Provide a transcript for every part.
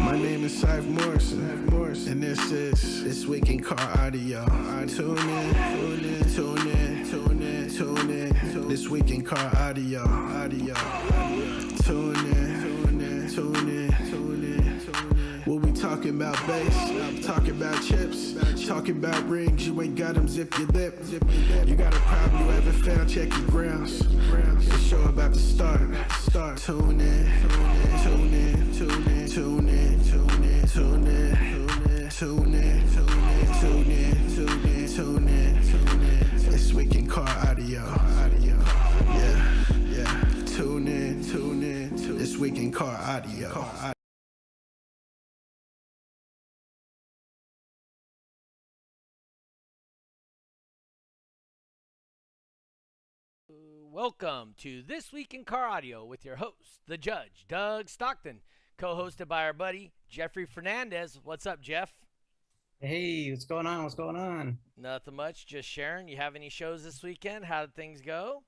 My name is Cypher Morrison, and this is This Week in Car Audio. Tune in, tune in, tune in, tune in. This Week in Car Audio. Tune in, tune in, tune in. We'll be talking about bass, talking about chips, talking about rings. You ain't got them, zip your lip. You got a problem you haven't found, check your grounds. The show about to start. Tune in, tune in, tune in, tune in, tune in, tune in, tune in, tune in, tune in, tune in. This Week in Car Audio. Yeah. Tune in. This Week in Car Audio. Welcome to This Week in Car Audio with your host, the Judge, Doug Stockton, co-hosted by our buddy, Jeffrey Fernandez. What's up, Jeff? Hey, what's going on? Nothing much, just sharing. You have any shows this weekend? How did things go?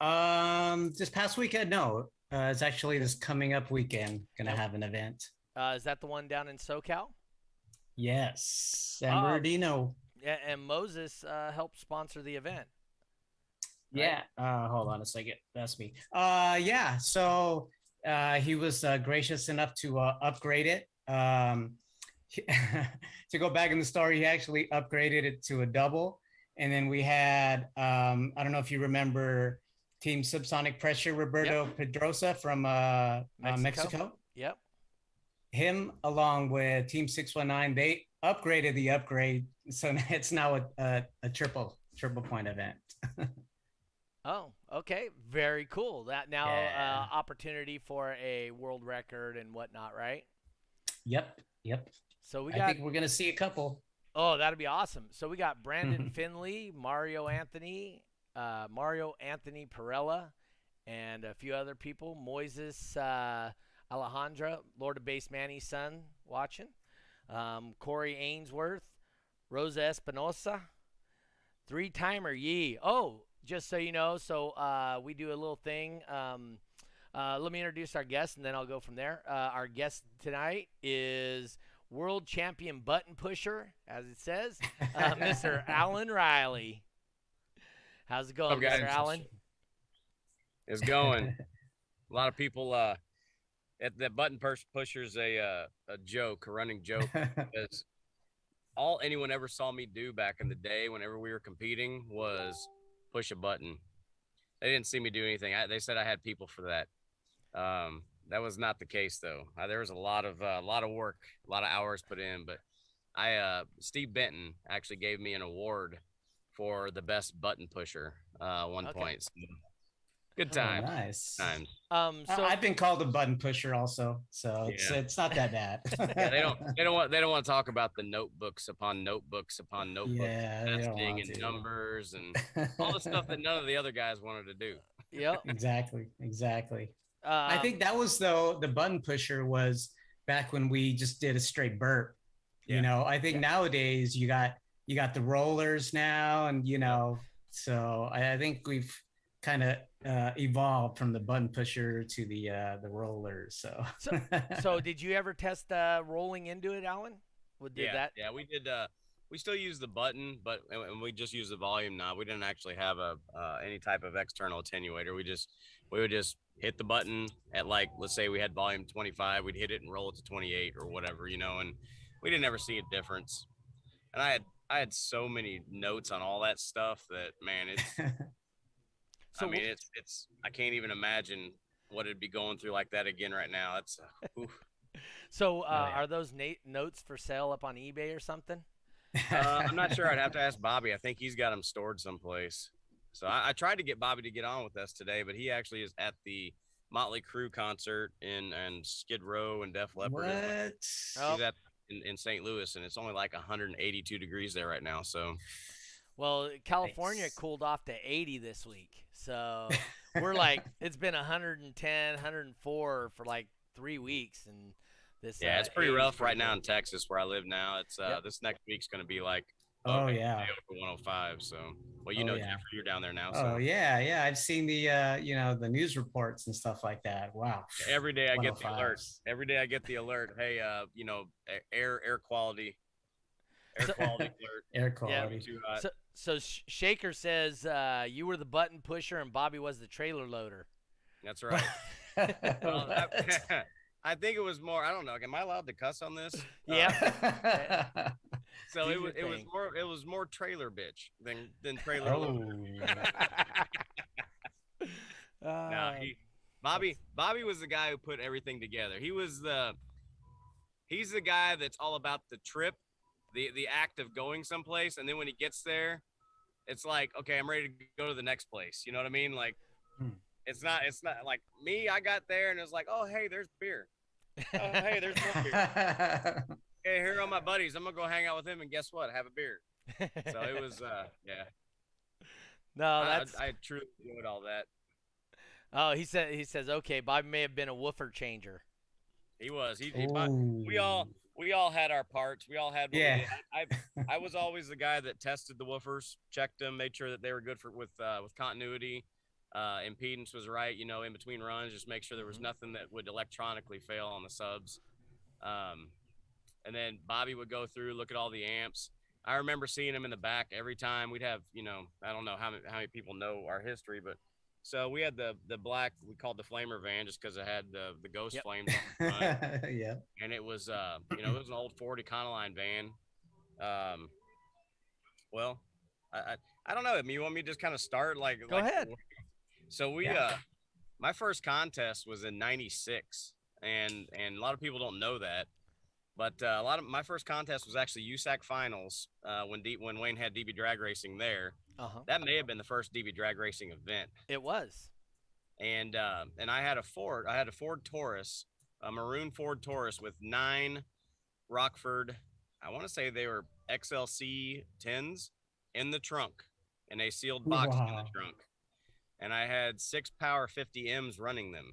This past weekend, no. It's actually this coming up weekend, gonna have an event. Is that the one down in SoCal? Yes, San Bernardino. Yeah, and Moses helped sponsor the event. Right? Yeah. Hold on a second. That's me. So he was gracious enough to upgrade it. To go back in the story, he actually upgraded it to a double. And then we had, I don't know if you remember Team Subsonic Pressure, Roberto Pedrosa from Mexico. Yep. Him along with Team 619, they upgraded the upgrade. So it's now a triple point event. Oh, okay. Very cool. That now opportunity for a world record and whatnot, right? Yep. So I think we're gonna see a couple. Oh, that'd be awesome. So we got Brandon Finley, Mario Anthony Perella, and a few other people. Moises Alejandra, Lord of Bass Manny's son, watching. Corey Ainsworth, Rosa Espinosa, three-timer Yee. Oh, just so you know, we do a little thing. Let me introduce our guest, and then I'll go from there. Our guest tonight is world champion button pusher, as it says, Mr. Alan Riley. How's it going, Mr. Alan? It's going. A lot of people at that button pusher's a joke, a running joke, because all anyone ever saw me do back in the day, whenever we were competing, was push a button. They didn't see me do anything. They said I had people for that. That was not the case, though. There was a lot of work, a lot of hours put in. But Steve Benton actually gave me an award for the best button pusher one point. So, good time. Nice. Times. So I've been called a button pusher also, so it's not that bad. Yeah, they don't want to talk about the notebooks upon notebooks upon notebooks, testing and numbers and all the stuff that none of the other guys wanted to do. Yep. Exactly. I think that was the button pusher was back when we just did a straight burp. Yeah. You know, I think nowadays you got the rollers now, and so I think we've kind of evolved from the button pusher to the rollers. So did you ever test rolling into it, Alan? Yeah, we did. We still use the button, but we just use the volume knob. We didn't actually have any type of external attenuator. We would just hit the button at, like, let's say we had volume 25, we'd hit it and roll it to 28 or whatever, and we didn't ever see a difference. And I had so many notes on all that stuff that, man, it's I can't even imagine what it'd be going through like that again right now. That's So are those notes for sale up on eBay or something? I'm not sure. I'd have to ask Bobby. I think he's got them stored someplace. So I tried to get Bobby to get on with us today, but he actually is at the Motley Crue concert in Skid Row and Def Leppard. What? He's at in St. Louis, and it's only like 182 degrees there right now. So, well, California cooled off to 80 this week. So we're like, it's been 110, 104 for like 3 weeks, and this. Yeah, it's pretty rough right now in Texas where I live now. It's this next week's going to be like Oh Okay, yeah. over 105. So, well, Oh yeah. Jeffrey, you're down there now. Oh So yeah. I've seen the the news reports and stuff like that. Wow. every day I get the alert. 105s. Every day I get the alert. Hey, air quality, So- alert. Air Yeah. quality. Too hot. So Shaker says you were the button pusher and Bobby was the trailer loader. That's right. Well, What? I think it was more. I don't know. Am I allowed to cuss on this? Yeah. So Do it your was thing. more trailer bitch than trailer. Oh. No, Bobby was the guy who put everything together. He's the guy that's all about the trip, the act of going someplace, and then when he gets there, it's like, okay, I'm ready to go to the next place. You know what I mean? Like, it's not like me. I got there and it was like, oh hey, there's beer. Oh hey, there's more beer. Hey, here are my buddies. I'm gonna go hang out with him, and guess what? Have a beer. So it was, yeah. No, that's. I truly enjoyed all that. Oh, he says okay. Bobby may have been a woofer changer. He was. We all had our parts. We all had. What Yeah. we did. I was always the guy that tested the woofers, checked them, made sure that they were good with continuity. Impedance was right. In between runs, just make sure there was nothing that would electronically fail on the subs. And then Bobby would go through, look at all the amps. I remember seeing him in the back every time. We'd have, I don't know how many people know our history, but so we had the black, we called the Flamer van just because it had the ghost flames on the front. Yeah. And it was, it was an old 40 Econoline van. Well, I don't know. I mean, you want me to just kind of start? Go ahead. So my first contest was in '96, and a lot of people don't know that. But my first contest was actually USAC finals when Wayne had DB drag racing there. That may have been the first DB drag racing event. It was. And I had a Ford Taurus, a maroon Ford Taurus with 9 Rockford. I want to say they were XLC 10s in the trunk, in a sealed box in the trunk. And I had 6 Power 50Ms running them.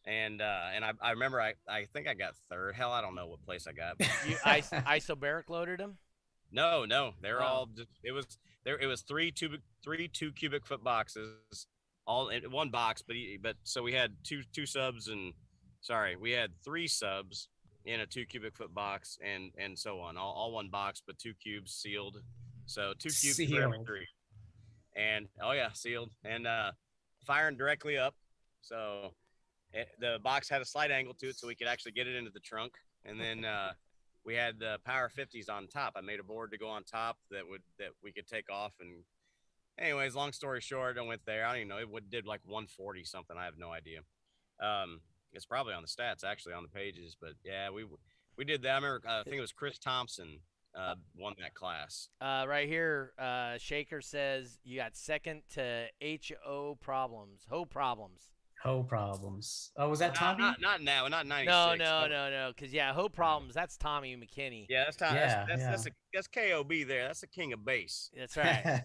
And I remember I think I got third. Hell, I don't know what place I got. You isobaric loaded them? No, they're all just, it was 3 2-cubic foot boxes, all in one box. But so we had two subs we had 3 subs in a 2-cubic foot box and so on, all one box, but 2 cubes sealed. So 2 cubes for every 3. And sealed and firing directly up. So the box had a slight angle to it, so we could actually get it into the trunk. And then we had the Power 50s on top. I made a board to go on top that we could take off. And anyways, long story short, I went there. I don't even know. It did like 140 something. I have no idea. It's probably on the stats, actually, on the pages. But yeah, we did that. I remember. I think it was Chris Thompson won that class. Right here, Shaker says you got second to Ho problems. Ho problems. Oh, was that Tommy? Not now, not 96. No. Because Ho problems. That's Tommy McKinney. Yeah, that's Tommy. That's KOB there. That's the king of bass. That's right.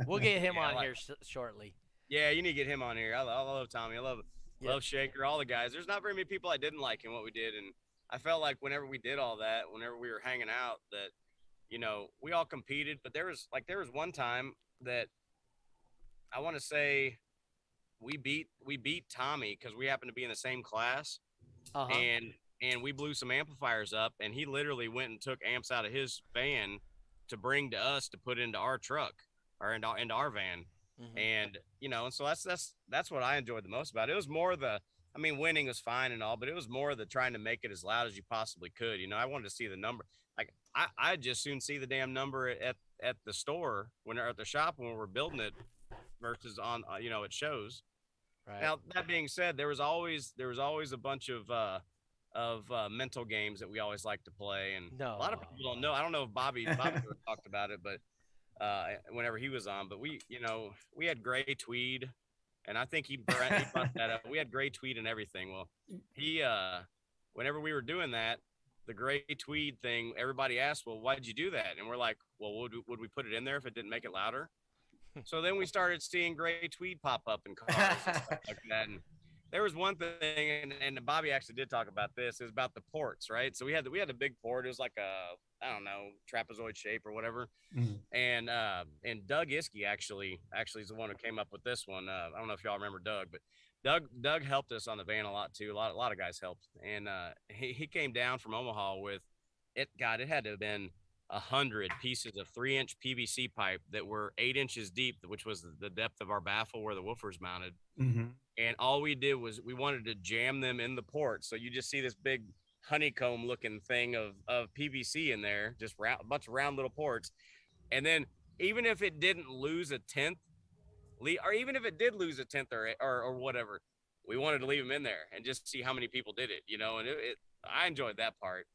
We'll get him on here shortly. Yeah, you need to get him on here. I love Tommy. I love Shaker. All the guys. There's not very many people I didn't like in what we did, and I felt like whenever we did all that, whenever we were hanging out, that we all competed. But there was one time that I want to say. We beat Tommy because we happened to be in the same class, and we blew some amplifiers up, and he literally went and took amps out of his van to bring to us to put into our truck or into our van, and and so that's what I enjoyed the most about it. It was more winning was fine and all, but it was more the trying to make it as loud as you possibly could. I wanted to see the number. Like I'd just soon see the damn number at the store at the shop when we're building it versus on it shows. Right. Now that being said, there was always a bunch of mental games that we always like to play, and a lot of people don't know. I don't know if Bobby talked about it, but whenever he was on, but we had gray tweed, and I think he brought that up. We had gray tweed and everything. Well, he whenever we were doing that, the gray tweed thing, everybody asked, well, why did you do that? And we're like, well, would we put it in there if it didn't make it louder? So then we started seeing gray tweed pop up in cars and stuff like that. And there was one thing, and Bobby actually did talk about this, is about the ports, right? So we had a big port. It was like a, I don't know, trapezoid shape or whatever. And Doug Iskey actually is the one who came up with this one. I don't know if y'all remember Doug, but Doug helped us on the van a lot too. A lot of guys helped, and he came down from Omaha with it. God, it had to have been 100 pieces of 3-inch PVC pipe that were 8 inches deep, which was the depth of our baffle where the woofer's mounted. And all we did was we wanted to jam them in the port. So you just see this big honeycomb looking thing of PVC in there, just a bunch of round little ports. And then even if it didn't lose a tenth, or even if it did lose a tenth or whatever, we wanted to leave them in there and just see how many people did it, and I enjoyed that part,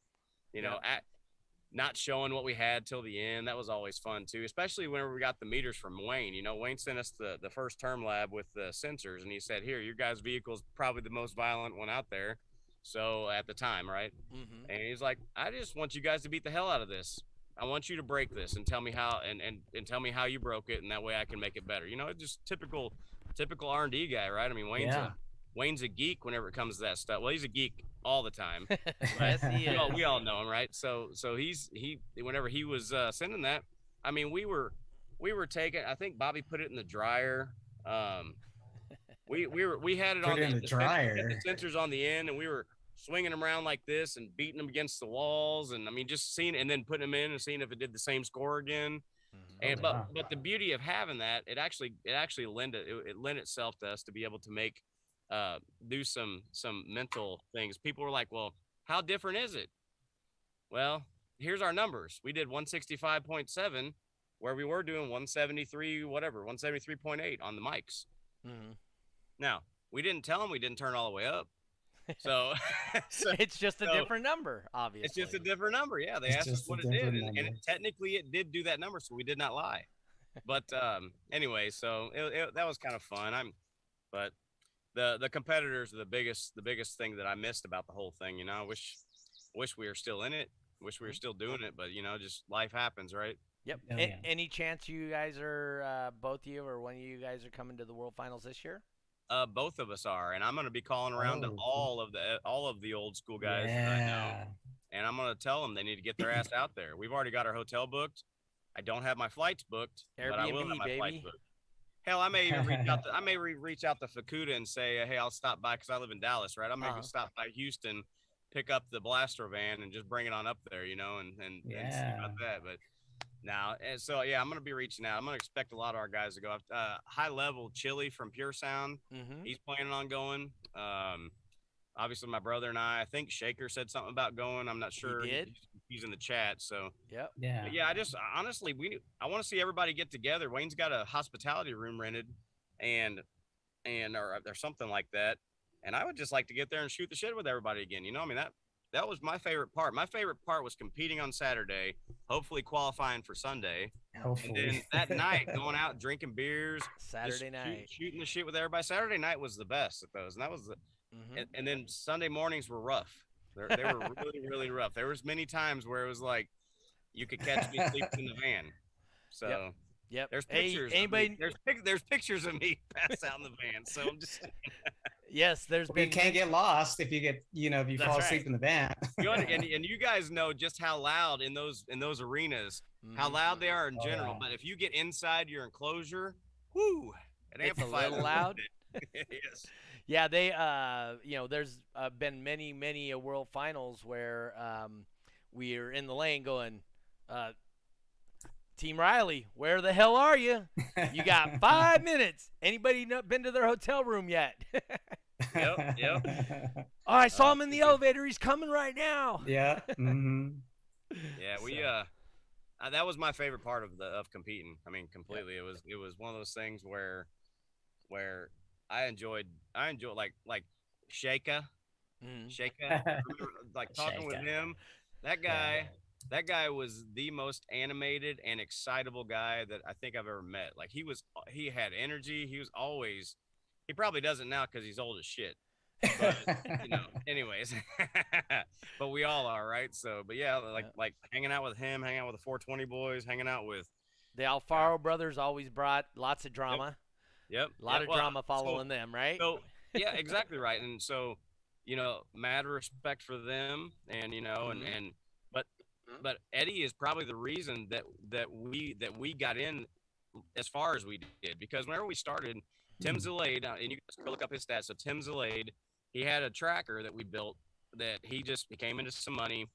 not showing what we had till the end. That was always fun too, especially whenever we got the meters from Wayne. Wayne sent us the first term lab with the sensors, and he said, here, your guys' vehicle is probably the most violent one out there. So at the time, right? And he's like, I just want you guys to beat the hell out of this. I want you to break this and tell me how, and tell me how you broke it, and that way I can make it better. Just typical R&D guy, right? I mean, Wayne's a geek whenever it comes to that stuff. Well, he's a geek all the time. Yes, he is. We all know him, right? So he whenever he was sending that, I mean, we were taking. I think Bobby put it in the dryer. We had it Put on it in the dryer. The sensors on the end, and we were swinging them around like this and beating them against the walls, and I mean, just seeing, and then putting them in and seeing if it did the same score again. And but the beauty of having that, it actually lent itself to us to be able to make do some mental things. People were like, well, how different is it? Well, here's our numbers. We did 165.7 where we were doing 173 whatever 173.8 on the mics. Now, we didn't tell them we didn't turn all the way up. So it's just a different number, obviously. It's just a different number. Yeah, they asked us what it did, and technically it did do that number, so we did not lie. But anyway, so that was kind of fun. But the competitors are the biggest thing that I missed about the whole thing. I wish we were still in it. Wish we were still doing it, but just life happens, right? Yep. Any chance you guys are both of you or one of you guys are coming to the World Finals this year? Both of us are, and I'm going to be calling around to all of the old school guys that I know, and I'm going to tell them they need to get their ass out there. We've already got our hotel booked. I don't have my flights booked, Airbnb, but I will have my flights booked. Hell, I may even reach out to Fukuda and say, hey, I'll stop by because I live in Dallas, right? I may stop by Houston, pick up the blaster van, and just bring it on up there, and see about that. But now, so yeah, I'm gonna be reaching out. I'm gonna expect a lot of our guys to go. High level Chili from Pure Sound, he's planning on going. Obviously, my brother and I think Shaker said something about going. I'm not sure. He did. He's in the chat. So yep. Yeah. But yeah. I just honestly, I want to see everybody get together. Wayne's got a hospitality room rented, and or something like that. And I would just like to get there and shoot the shit with everybody again. I mean, that was my favorite part. My favorite part was competing on Saturday, hopefully qualifying for Sunday. Hopefully. And then that night, going out, drinking beers. Saturday night. Shooting the shit with everybody. Saturday night was the best at those. And that was and then Sunday mornings were rough. They were really, really rough. There was many times where it was like, you could catch me sleeping in the van. So yep. There's pictures. There's pictures of me passed out in the van. So I'm just yes, there's been. You can't get lost if you get, if you fall asleep in the van. And you guys know just how loud in those arenas, how loud they are in general. But if you get inside your enclosure, whoo, it's a little loud. Yes. Yeah, they there's been many World Finals where we're in the lane going, Team Riley, where the hell are you? You got 5 minutes. Anybody been to their hotel room yet? Yep. Oh, I saw him in the elevator. He's coming right now. Yeah. Yeah, we that was my favorite part of competing. I mean, completely. Yep. It was one of those things where I enjoyed like Shaka, like talking with him. That guy. That guy was the most animated and excitable guy that I think I've ever met. Like he had energy. He probably doesn't now because he's old as shit. But, anyways, but we all are, right? So, but yeah, like hanging out with him, hanging out with the 420 boys, hanging out with the Alfaro brothers always brought lots of drama. Yep. A lot of drama following them, right? Yeah, exactly right. And so, mad respect for them, and but but Eddie is probably the reason that we got in as far as we did, because whenever we started, Tim Zalade, and you guys go look up his stats. So Tim Zalade, he had a tracker that we built that he came into some money,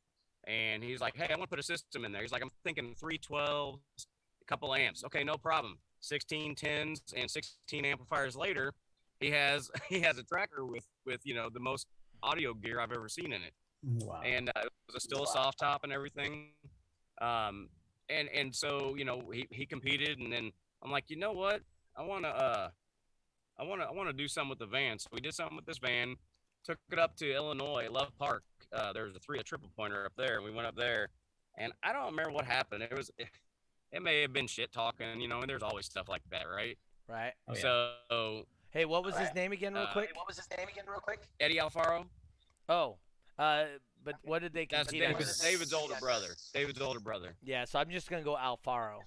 and he's like, "Hey, I want to put a system in there." He's like, "I'm thinking 312s, a couple amps." Okay, no problem. 16 tens and 16 amplifiers later, he has he has a tracker with the most audio gear I've ever seen in it. Wow. And it was still a soft top and everything. Um, and so he competed, and then I'm like, you know what? I want to I want to do something with the van. So we did something with this van. Took it up to Illinois, Love Park. There was a triple pointer up there, and we went up there. And I don't remember what happened. It may have been shit talking, and there's always stuff like that, right? Right. Oh, yeah. So Hey, what was his name again, real quick? Eddie Alfaro. Oh, but what did they That's compete under? David's older brother. David's older brother. Yeah, so I'm just gonna go Alfaro.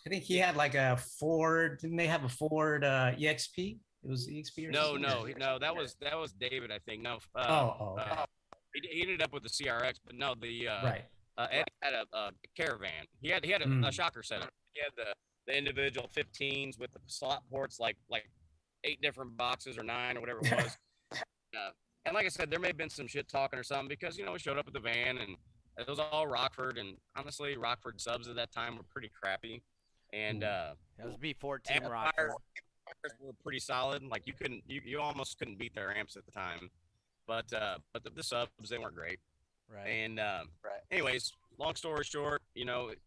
I think he had like a Ford. Didn't they have a Ford EXP? It was EXP or No, something? no. That was David, I think. No. Okay. He ended up with the CRX, but no, Right. Eddie had a caravan. He had a shocker setup. He had the individual 15s with the slot ports, like 8 different boxes or 9 or whatever it was. And like I said, there may have been some shit talking or something, because we showed up with the van, and it was all Rockford, and honestly, Rockford subs at that time were pretty crappy. And That was before Team amplifiers Rockford. were pretty solid. Like you almost couldn't beat their amps at the time. But the subs, they weren't great. Right. And anyways, long story short,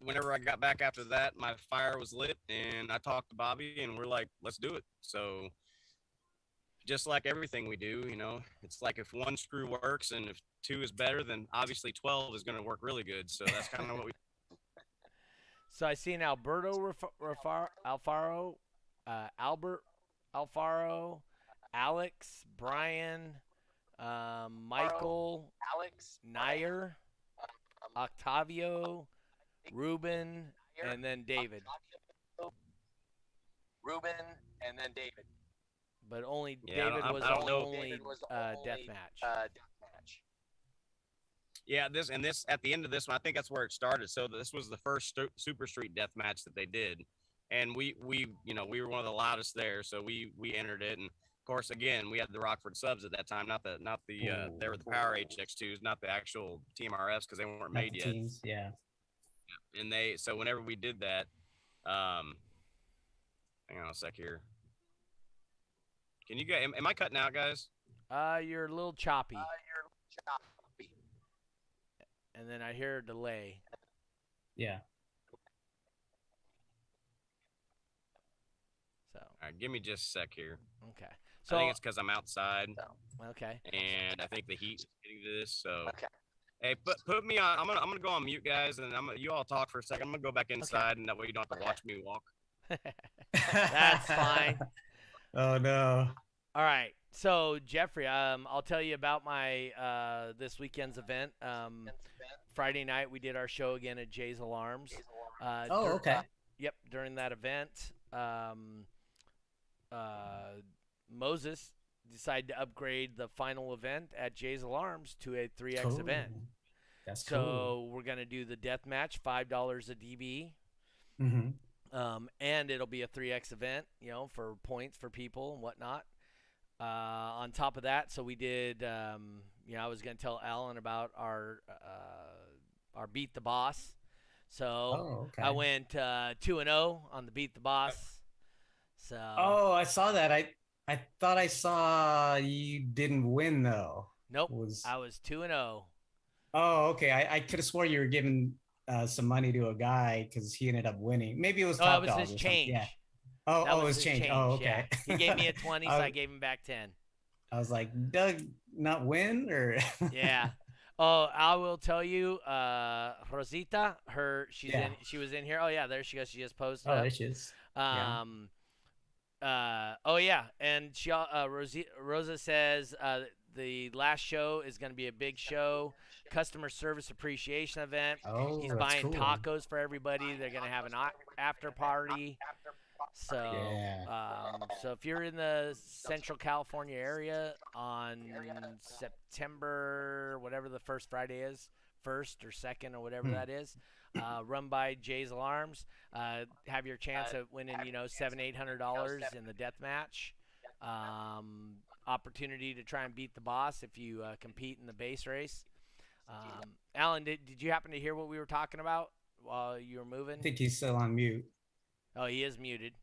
whenever I got back after that, my fire was lit, and I talked to Bobby, and we're like, let's do it. So just like everything we do, it's like if one screw works and if 2 is better, then obviously 12 is going to work really good. So that's kind of what we. So I see an Alfaro, Albert Alfaro, Alex, Brian, Michael, Nair, Octavio, Ruben, and then David. But only David was the only death match. Yeah, this at the end of this one, I think that's where it started. So this was the first Super Street death match that they did, and we were one of the loudest there, so we entered it. And of course, again, we had the Rockford subs at that time, not the they were the Power HX2s, not the actual TMRFs, because they weren't made yet. Teams, yeah. And so whenever we did that, hang on a sec here. Can you guys? Am I cutting out, guys? You're a little choppy. And then I hear a delay. Yeah. So. All right, give me just a sec here. Okay. So I think it's because I'm outside. Okay. And I think the heat is getting to this. So. Okay. Hey, put me on. I'm gonna go on mute, guys, and you all talk for a second. I'm gonna go back inside, and that way you don't have to watch me walk. That's fine. Oh no. All right. So Jeffrey, I'll tell you about my this weekend's event. Friday night we did our show again at Jay's Alarms. Okay. Yep. During that event, Moses decided to upgrade the final event at Jay's Alarms to a 3X event. That's so cool. We're gonna do the death match, $5 a DB. Mm-hmm. And it'll be a 3X event, for points for people and whatnot. On top of that, so we did, I was going to tell Alan about our Beat the Boss. So I went 2-0 on the Beat the Boss. So. Oh, I saw that. I thought I saw you didn't win though. Nope. I was 2-0. Oh, okay. I could have swore you were giving some money to a guy because he ended up winning. Maybe it was Top Dog. It was his change. Yeah. Oh, it was change. Oh, okay. Yeah. He gave me a 20, so I gave him back 10. I was like, Doug, not win or? Yeah. Oh, I will tell you, Rosita, she was in here. Oh yeah, there she goes. She just posted. Oh, there she is. And she Rosa says the last show is going to be a big show, customer service appreciation event. Oh, he's buying tacos for everybody. They're going to have an after party. So, Yeah. so if you're in the Central California area on September, whatever the first Friday is, first or second or whatever that is, run by Jay's Alarms. Have your chance at winning, $700-800 in the death match. Opportunity to try and beat the boss if you compete in the base race. Alan, did you happen to hear what we were talking about while you were moving? I think he's still on mute. Oh, he is muted.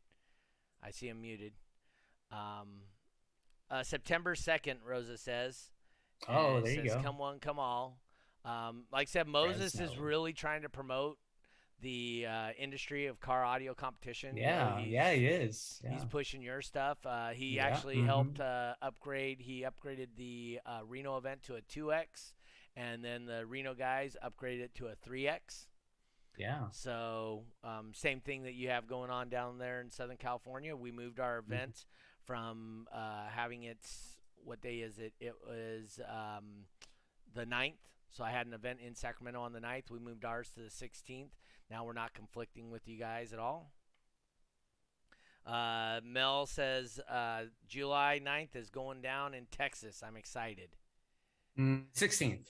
I see him muted. September 2nd, Rosa says. Oh, there you go. Come one, come all. Like I said, Moses is really trying to promote the industry of car audio competition. Yeah, he is. Yeah. He's pushing your stuff. He actually helped upgrade. He upgraded the Reno event to a 2X, and then the Reno guys upgraded it to a 3X. Yeah. So same thing that you have going on down there in Southern California. We moved our event from having it, what day is it? It was the 9th. So I had an event in Sacramento on the 9th. We moved ours to the 16th. Now we're not conflicting with you guys at all. Mel says July 9th is going down in Texas. I'm excited. 16th.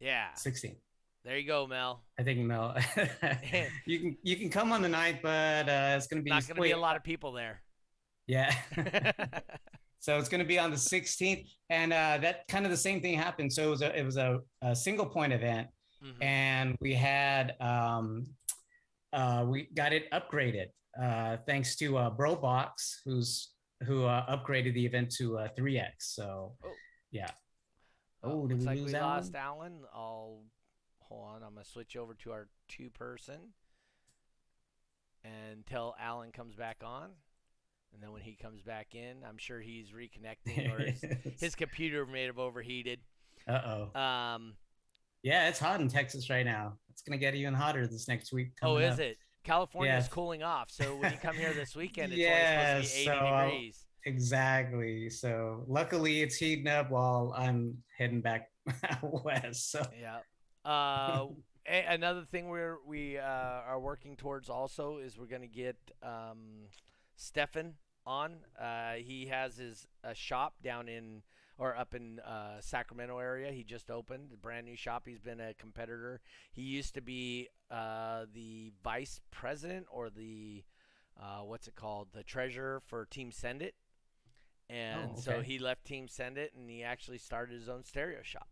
Yeah. 16th. There you go, Mel. I think Mel. you can come on the 9th, but it's going to be not going to be a lot of people there. Yeah. So it's going to be on the 16th, and that kind of the same thing happened. So it was a single point event, and we had we got it upgraded thanks to Brobox, who upgraded the event to 3X. So yeah. Oh, did we lose Alan? Lost Alan. Hold on. I'm gonna switch over to our 2-person and till Alan comes back on. And then when he comes back in, I'm sure he's reconnecting, or his computer may have overheated. Yeah, it's hot in Texas right now. It's going to get even hotter this next week. Oh, is it? California is cooling off. So when you come here this weekend, it's only supposed to be 80 degrees. Exactly. So luckily it's heating up while I'm heading back west. So. Yeah. Another thing we are working towards also is we're going to get Stefan on. He has his shop down in up in Sacramento area. He just opened a brand new shop. He's been a competitor. He used to be the vice president or the what's it called, the treasurer for Team Send It. And so he left Team Send It and he actually started his own stereo shop.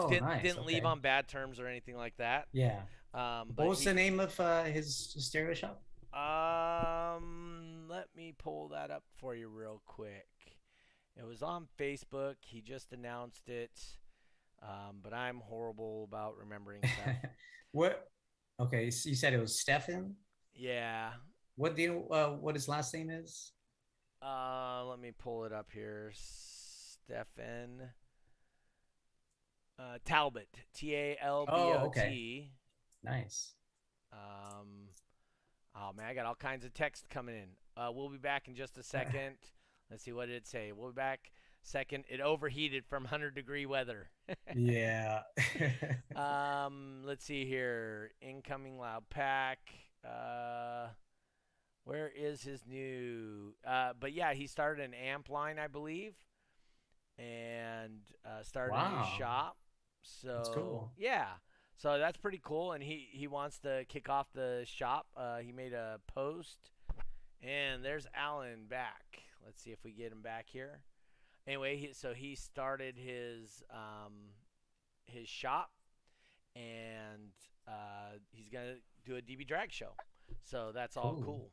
Didn't leave on bad terms or anything like that. Yeah. What was the name of his stereo shop? Let me pull that up for you real quick. It was on Facebook. He just announced it. But I'm horrible about remembering stuff. What? Okay, so you said it was Stefan? Yeah. What his last name is? Let me pull it up here. Stefan Talbot. Talbot. Oh, okay. Nice. Oh man, I got all kinds of text coming in. We'll be back in just a second. Let's see, what did it say? We'll be back second. It overheated from 100-degree weather. Yeah. Let's see here. Incoming loud pack. Where is his new? But yeah, he started an amp line, I believe, and started a new shop. So that's cool. Yeah. So that's pretty cool, and he wants to kick off the shop. He made a post, and there's Alan back. Let's see if we get him back here. Anyway, so he started his shop, and he's gonna do a DB drag show. So that's all cool.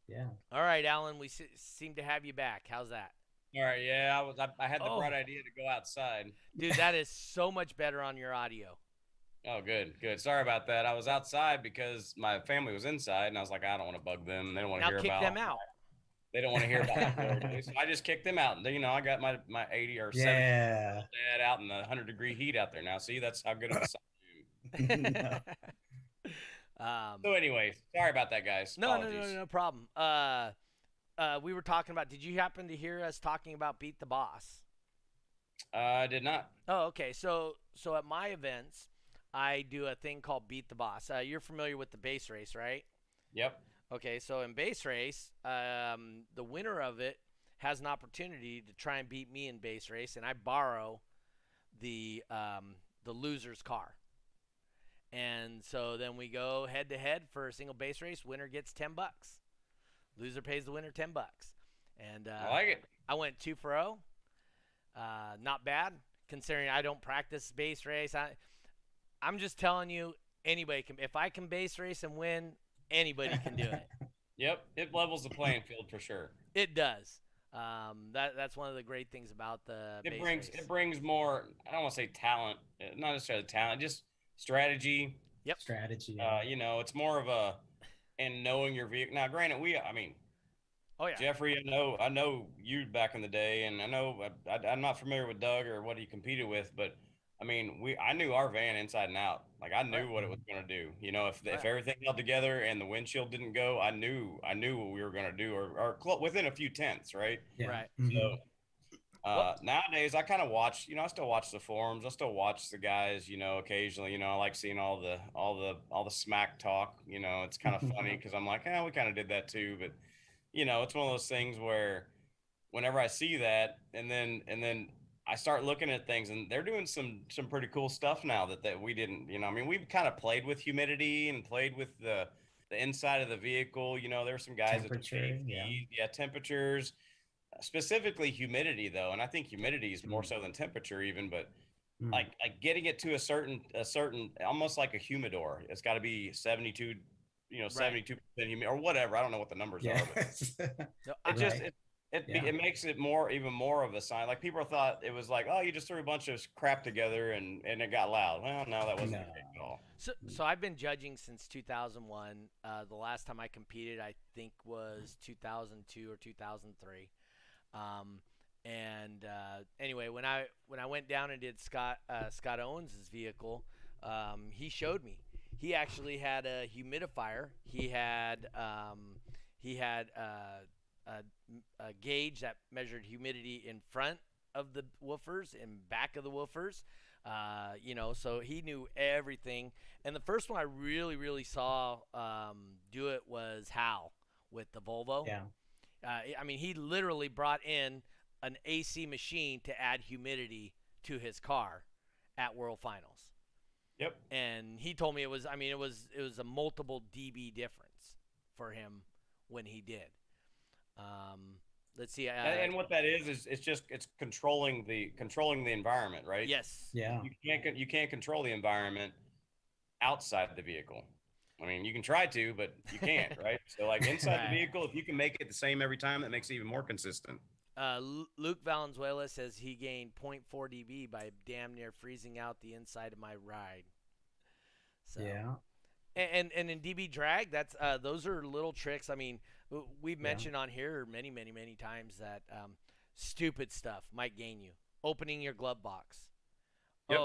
Yeah. All right, Alan, we seem to have you back. How's that? All right. Yeah, I had the bright idea to go outside. Dude, that is so much better on your audio. Oh, good. Sorry about that. I was outside because my family was inside, and I was like, I don't want to bug them. They don't want to hear about. Now kick them out. They don't want to hear about my birthday, so I just kicked them out. I got my 80 or 70 dad out in the 100-degree heat out there now. See, that's how good of a son I am. So anyway, sorry about that, guys. No problem. We were talking about. Did you happen to hear us talking about Beat the Boss? I did not. Oh, okay. So at my events, I do a thing called Beat the Boss. You're familiar with the base race, right? Yep. Okay, so in base race, the winner of it has an opportunity to try and beat me in base race, and I borrow the loser's car. And so then we go head to head for a single base race. Winner gets $10. Loser pays the winner $10. And I like it. I went 2 for 0. Not bad considering I don't practice base race. I'm just telling you, anybody can. If I can base race and win, anybody can do it. Yep, it levels the playing field for sure. It does. That's one of the great things about the base race. It brings more. I don't want to say talent, not necessarily talent, just strategy. Yep. Strategy. You know, it's more of a and knowing your vehicle. Now, granted, Oh yeah, Jeffrey, I know you back in the day, and I know I'm not familiar with Doug or what he competed with, but I mean, I knew our van inside and out. Like I knew what it was going to do. You know, if everything held together and the windshield didn't go, I knew what we were going to do, or within a few tenths, right? Yeah. Right. Mm-hmm. So nowadays, I kind of watch. You know, I still watch the forums. I still watch the guys. You know, occasionally. You know, I like seeing all the smack talk. You know, it's kind of funny because I'm like, we kind of did that too, but. You know, it's one of those things where whenever I see that and then I start looking at things and they're doing some pretty cool stuff now that we didn't, you know, I mean, we've kind of played with humidity and played with the inside of the vehicle. You know, there were some guys Temperature, temperatures, specifically humidity though. And I think humidity is more so than temperature even, but like getting it to a certain, almost like a humidor, it's got to be 72, 72% humid or whatever. I don't know what the numbers are, but it makes it even more of a sign. Like people thought it was like, oh, you just threw a bunch of crap together and it got loud. Well, no, that wasn't the case at all. So I've been judging since 2001. The last time I competed, I think was 2002 or 2003. Anyway, when I went down and did Scott Owens' vehicle, he showed me. He actually had a humidifier. He had a gauge that measured humidity in front of the woofers and back of the woofers. So he knew everything. And the first one I really, really saw do it was Hal with the Volvo. Yeah. I mean, he literally brought in an AC machine to add humidity to his car at World Finals. Yep. And he told me it was a multiple dB difference for him when he did. Let's see. And what that is it's controlling the environment, right? Yes. Yeah. You can't control the environment outside the vehicle. I mean, you can try to, but you can't, right? So like inside the vehicle, if you can make it the same every time, that makes it even more consistent. Luke Valenzuela says he gained 0.4 dB by damn near freezing out the inside of my ride. So, yeah. And in DB drag, that's those are little tricks. I mean, we've mentioned on here many times that stupid stuff might gain you. Opening your glove box. Yep.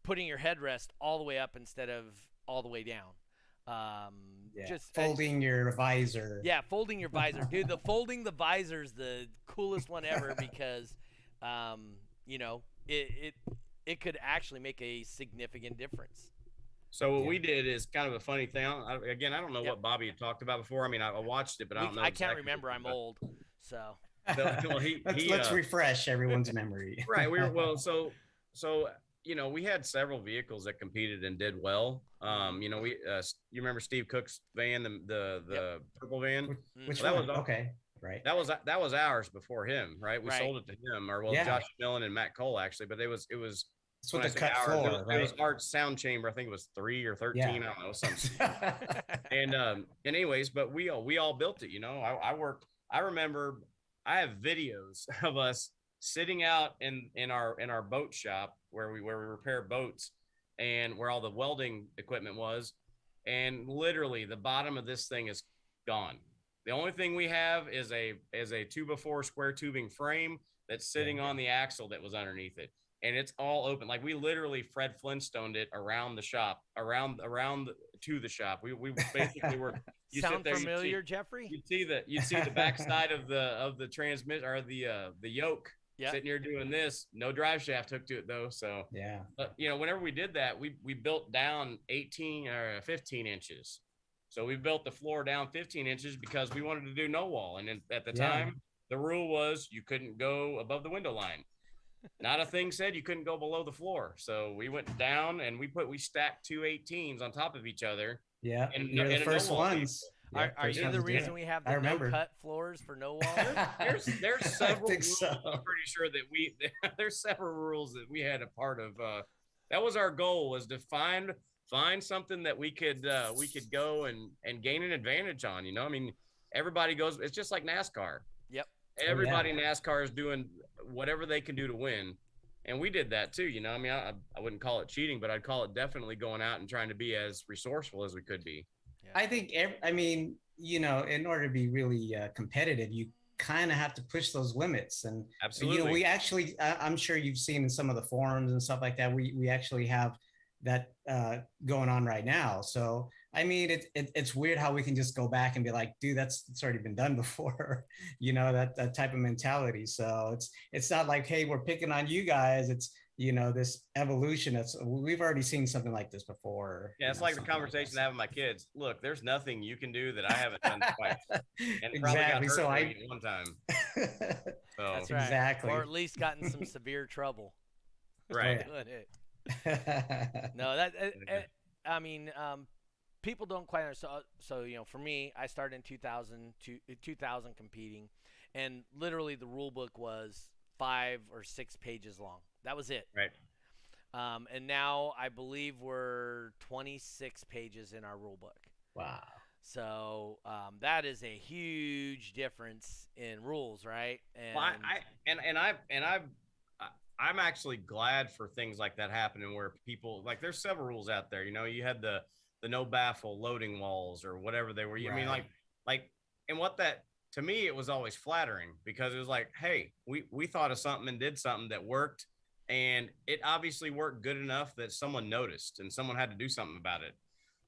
Putting your headrest all the way up instead of all the way down. Just folding your visor. Yeah, folding your visor. Dude, folding the visor is the coolest one ever because it could actually make a significant difference. So what we did is kind of a funny thing. I don't know what Bobby had talked about before. I mean, I watched it, but I don't know. I can't remember. I'm old, so. Let's refresh everyone's memory. Right. We had several vehicles that competed and did well. You remember Steve Cook's van, the purple van? Which one? Okay. Right. That was ours before him, right? We sold it to him, Josh Millen and Matt Cole actually, but it was it's with the cut floor, right? It was Art's sound chamber. I think it was 3 or 13. I don't know, something. And anyways, but we all built it. I remember I have videos of us sitting out in our boat shop where we repair boats and where all the welding equipment was, and literally the bottom of this thing is gone. The only thing we have is a 2x4 square tubing frame that's sitting on the axle that was underneath it. And it's all open. Like we literally Fred Flintstoned it around the shop, around to the shop. We basically were. Sound familiar, Jeffrey? You'd see the backside of the transmit or the yoke sitting here doing this. No drive shaft hooked to it though. So but whenever we did that, we built down 18 or 15 inches. So we built the floor down 15 inches because we wanted to do no wall. And at the time, the rule was you couldn't go above the window line. Not a thing said you couldn't go below the floor. So we went down and we stacked 2 18s on top of each other. Yeah, and you're the first ones. Are you the reason we have the no cut floors for no walls? There's several rules. So. I'm pretty sure that there's several rules that we had a part of. That was our goal, was to find something that we could go and gain an advantage on. You know, I mean, everybody goes. It's just like NASCAR. Yep. Everybody in NASCAR is doing whatever they can do to win, and we did that too. You know, I mean, I wouldn't call it cheating, but I'd call it definitely going out and trying to be as resourceful as we could be. I think, I mean, you know, in order to be really competitive, you kind of have to push those limits. And, absolutely, you know, we actually, I'm sure you've seen in some of the forums and stuff like that, we actually have that going on right now. So, I mean, it's weird how we can just go back and be like, dude, it's already been done before, you know, that type of mentality. So it's not like, hey, we're picking on you guys. It's, you know, this evolution. We've already seen something like this before. Yeah, it's like the conversation I have with my kids. Look, there's nothing you can do that I haven't done twice, and exactly. Probably got hurt one time. So. That's right. Exactly. Or at least got in some severe trouble. Right. No, I mean, people don't quite understand. So, you know, for me, I started in 2000 competing, and literally the rule book was 5 or 6 pages long. That was it. Right. And now I believe we're 26 pages in our rule book. Wow. So that is a huge difference in rules, right? And well, I'm actually glad for things like that happening, where people, like, there's several rules out there. You know, you had the no baffle loading walls or whatever they were. Right. I mean, like, and what that, to me, it was always flattering, because it was like, hey, we thought of something and did something that worked, and it obviously worked good enough that someone noticed and someone had to do something about it.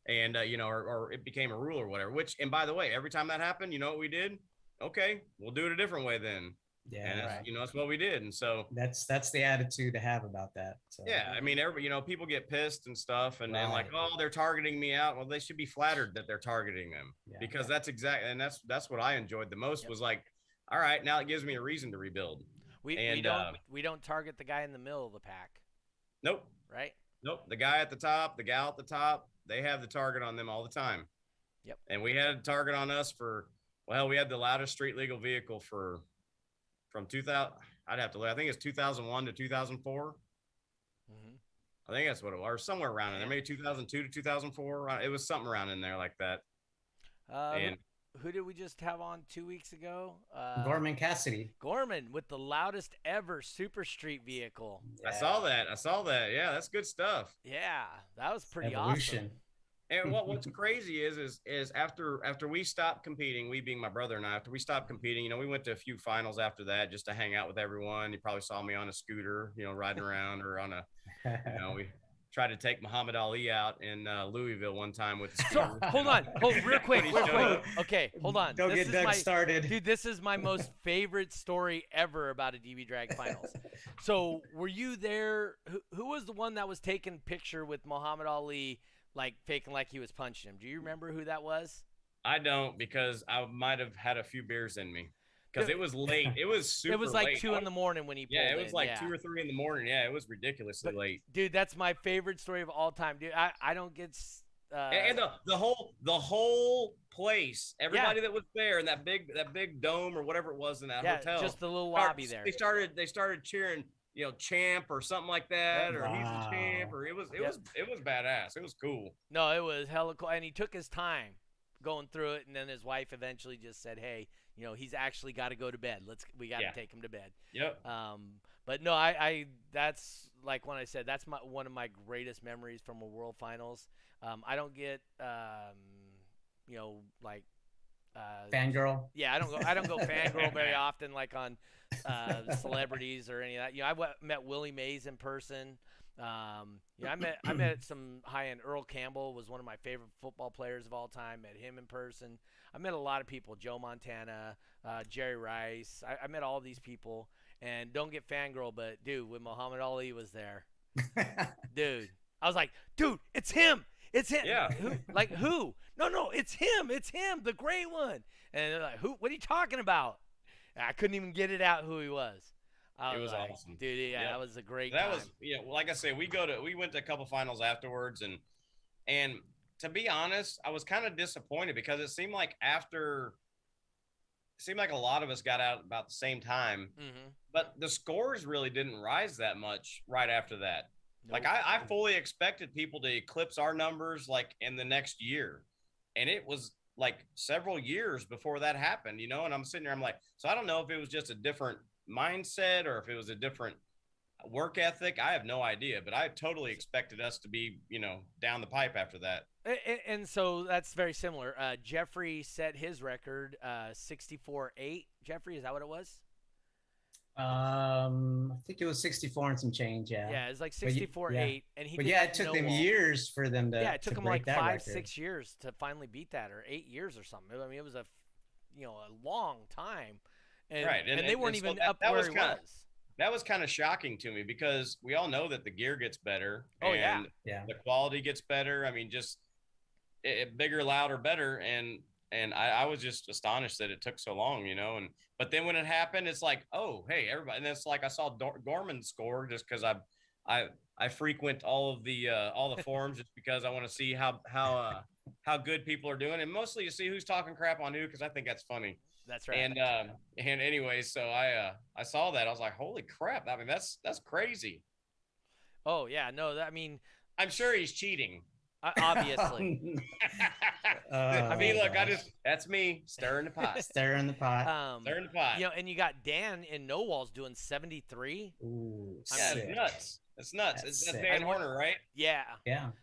And, you know, or it became a rule or whatever, which, and by the way, every time that happened, you know what we did? Okay, we'll do it a different way then. Yeah. And right. You know, that's what we did. And so that's the attitude to have about that. So. Yeah. I mean, you know, people get pissed and stuff, and then like, oh, they're targeting me out. Well, they should be flattered that they're targeting them, because that's exactly, and that's what I enjoyed the most, was like, all right, now it gives me a reason to rebuild. We don't target the guy in the middle of the pack. Nope. Right. Nope. The guy at the top, the gal at the top, they have the target on them all the time. Yep. And we had a target on us for, well, we had the loudest street legal vehicle from 2000. I'd have to look. I think it's 2001 to 2004. Mm-hmm. I think that's what it was, or somewhere around in there. Maybe 2002 to 2004. It was something around in there like that. And who did we just have on 2 weeks ago? Gorman Cassidy. Gorman with the loudest ever super street vehicle. Yeah. I saw that. Yeah, that's good stuff. Yeah, that was pretty Evolution. awesome. And what's crazy is after we stopped competing, we being my brother and I, after we stopped competing, you know, we went to a few finals after that just to hang out with everyone. You probably saw me on a scooter, you know, riding around, or on a, you know, we tried to take Muhammad Ali out in Louisville one time with the scooter. So, hold real quick. Okay, hold on. Don't get Doug started. Dude, this is my most favorite story ever about a DB Drag Finals. So, were you there? Who was the one that was taking picture with Muhammad Ali, like faking like he was punching him? Do you remember who that was? I don't, because I might have had a few beers in me. Because it was late. It was super late. It was like 2 in the morning when he pulled in. Yeah, it was like 2 or 3 in the morning. Yeah, it was ridiculously late. Dude, that's my favorite story of all time. Dude, I don't get and the whole place, everybody that was there in that big dome or whatever it was in that hotel. Just the little lobby there. They started cheering, you know, champ or something like that, or he's the champ, or it was badass. It was cool. No, it was hella cool, and he took his time going through it, and then his wife eventually just said, hey, you know, he's actually got to go to bed. We got to take him to bed. Yep. But no, I that's like when I said that's one of my greatest memories from a World Finals. I don't get you know, like fangirl. Yeah, I don't go fangirl very often, like on celebrities or any of that. You know, I met Willie Mays in person. Yeah, I met some high-end. Earl Campbell was one of my favorite football players of all time. Met him in person. I met a lot of people. Joe Montana, Jerry Rice. I met all these people. And don't get fangirl, but dude, when Muhammad Ali was there, dude, I was like, dude, it's him. It's him. Yeah. Who? Like who? No, it's him. It's him, the gray one. And they're like, who? What are you talking about? And I couldn't even get it out who he was. It was like, awesome. Dude, yeah, Yep. that was a great That time. was, like I said, we went to a couple finals afterwards, and to be honest, I was kind of disappointed because it seemed like a lot of us got out about the same time, but the scores really didn't rise that much right after that. Nope. Like I fully expected people to eclipse our numbers like in the next year, and it was like several years before that happened, and I'm sitting there, I'm like, so I don't know if it was just a different mindset or if it was a different work ethic. I have no idea, but I totally expected us to be, down the pipe after that. And so that's very similar. Jeffrey set his record 64.8. Jeffrey, is that what it was? I think it was 64 and some change. Yeah, it's like 64.8, and he. But yeah, it took them years for them to. Yeah, it took him like 5-6 record. years to finally beat that, or 8 years or something. I mean, it was a long time, and right, and they weren't even up where he was. That was kind of shocking to me because we all know that the gear gets better. Oh, and yeah. The quality gets better. I mean, just bigger, louder, better. And I was just astonished that it took so long, but then when it happened, it's like, oh, hey, everybody. And it's like, I saw Gorman score just because I frequent all the forums just because I want to see how good people are doing. And mostly to see who's talking crap on who, because I think that's funny. That's right. And anyway, so I saw that. I was like, holy crap. I mean, that's crazy. Oh, yeah. No, I mean, I'm sure he's cheating. Obviously. I mean, look, that's me stirring the pot. Stirring the pot. Stirring the pot. And you got Dan in No Walls doing 73. Ooh, it's nuts. It's nuts. That's Dan Horner, right? Yeah.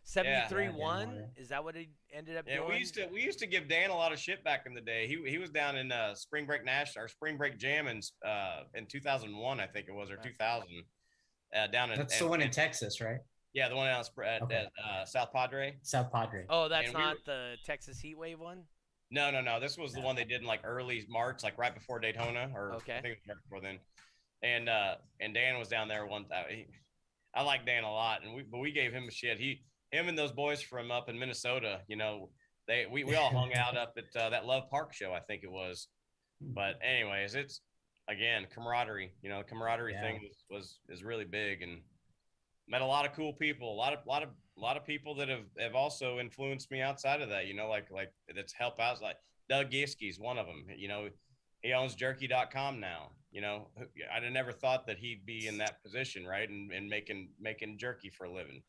73-1. Yeah, Is that what he ended up doing? Yeah, we used to give Dan a lot of shit back in the day. He was down in Spring Break National or Spring Break Jam in 2001, I think it was, or 2000. Down in that's the one in Texas, right? Yeah, the one out at South Padre. South Padre. Oh, that's not the Texas Heat Wave one? No. This was the one they did in like early March, like right before Daytona, or okay. I think it was right before then. And Dan was down there one time. I like Dan a lot, but we gave him a shit. Him and those boys from up in Minnesota, we all hung out up at that Love Park show, I think it was. But anyways, it's again camaraderie. Camaraderie thing is really big, and met a lot of cool people. A lot of people that have also influenced me outside of that. Like that's help out. Like Doug Gieske's one of them. He owns jerky.com now. I'd have never thought that he'd be in that position, right? And making jerky for a living.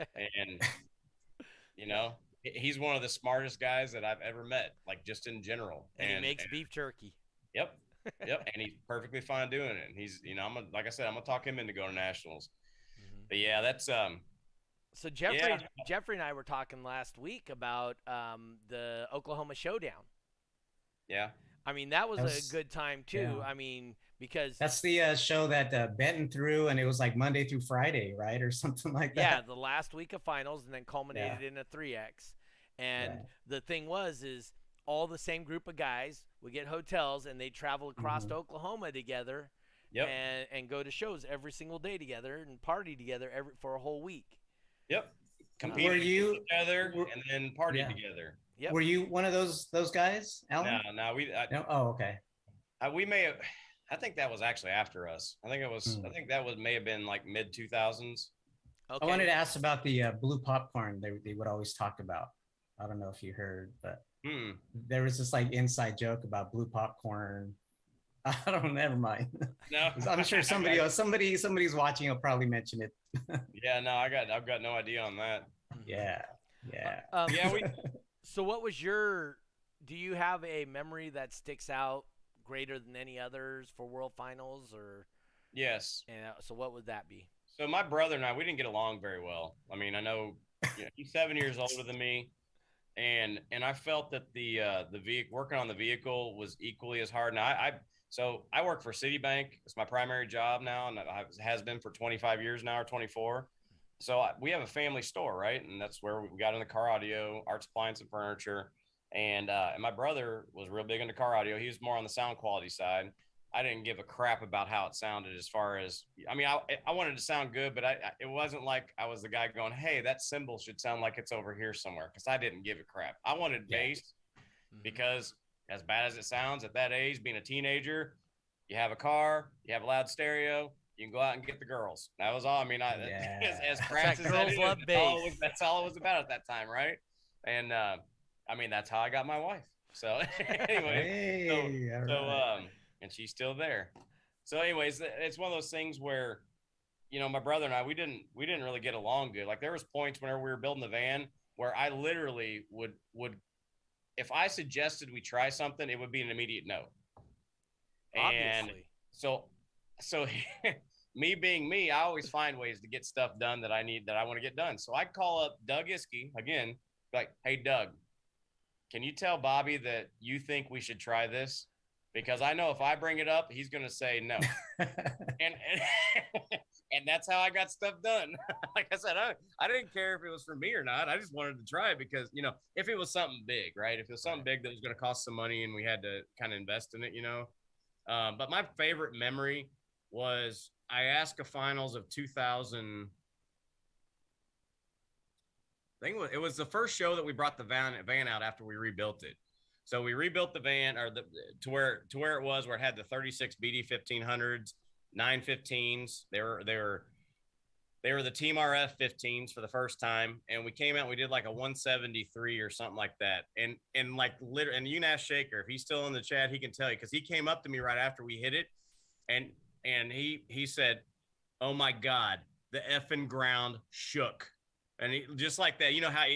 And he's one of the smartest guys that I've ever met, like just in general. And he makes beef jerky. Yep. And he's perfectly fine doing it. And he's, like I said, I'm gonna talk him into going to nationals. But yeah, that's So Jeffrey and I were talking last week about the Oklahoma Showdown. Yeah. I mean, that was a good time too. Yeah. I mean, because that's the show that Benton threw, and it was like Monday through Friday, right, or something like that. Yeah, the last week of finals, and then culminated in a 3X. And the thing is all the same group of guys would get hotels, and they travel across to Oklahoma together. Yep. And go to shows every single day together and party together for a whole week. Yep. Compete together and then party together. Yep. Were you one of those guys, Alan? No. No? Oh, okay. We may have. I think that was actually after us. I think it was. I think that may have been like mid 2000s. Okay. I wanted to ask about the blue popcorn they would always talk about. I don't know if you heard, but there was this like inside joke about blue popcorn. I don't. Never mind. No, I'm sure somebody's watching will probably mention it. Yeah, no, I've got no idea on that. Yeah. So what was do you have a memory that sticks out greater than any others for World Finals or? Yes. And so what would that be? So my brother and I, we didn't get along very well. I mean, I know he's 7 years older than me. And I felt that the vehicle, working on the vehicle was equally as hard. Now so I work for Citibank. It's my primary job now, and it has been for 25 years now, or 24. So we have a family store, right? And that's where we got into car audio, art appliance, and furniture. And my brother was real big into car audio. He was more on the sound quality side. I didn't give a crap about how it sounded. As far as, I mean, I wanted to sound good, but it wasn't like I was the guy going, hey, that cymbal should sound like it's over here somewhere, because I didn't give a crap. I wanted bass because, as bad as it sounds at that age, being a teenager, you have a car, you have a loud stereo, you can go out and get the girls. That was all. I mean, as crass as that is, that's all it was about at that time, right? And I mean, that's how I got my wife. So anyway, and she's still there. So anyways, it's one of those things where, my brother and I, we didn't really get along good. Like, there was points whenever we were building the van where I literally would, if I suggested we try something, it would be an immediate no. And so me being me, I always find ways to get stuff done that I want to get done. So I call up Doug Iskey again, like, hey, Doug, can you tell Bobby that you think we should try this? Because I know if I bring it up, he's going to say no. and that's how I got stuff done. Like I said, I didn't care if it was for me or not. I just wanted to try it because, if it was something big, right? If it was something big that was going to cost some money and we had to kind of invest in it, But my favorite memory was IASCA finals of 2000. I think it was the first show that we brought the van out after we rebuilt it. So we rebuilt the van to where it was, where it had the 36 BD 1500s, 915s. They were the Team RF 15s for the first time, and we came out and we did like a 173 or something like that. And like literally, and you can ask Shaker if he's still in the chat, he can tell you, because he came up to me right after we hit it, and he said, "Oh my God, the effing ground shook." And he, just like that, how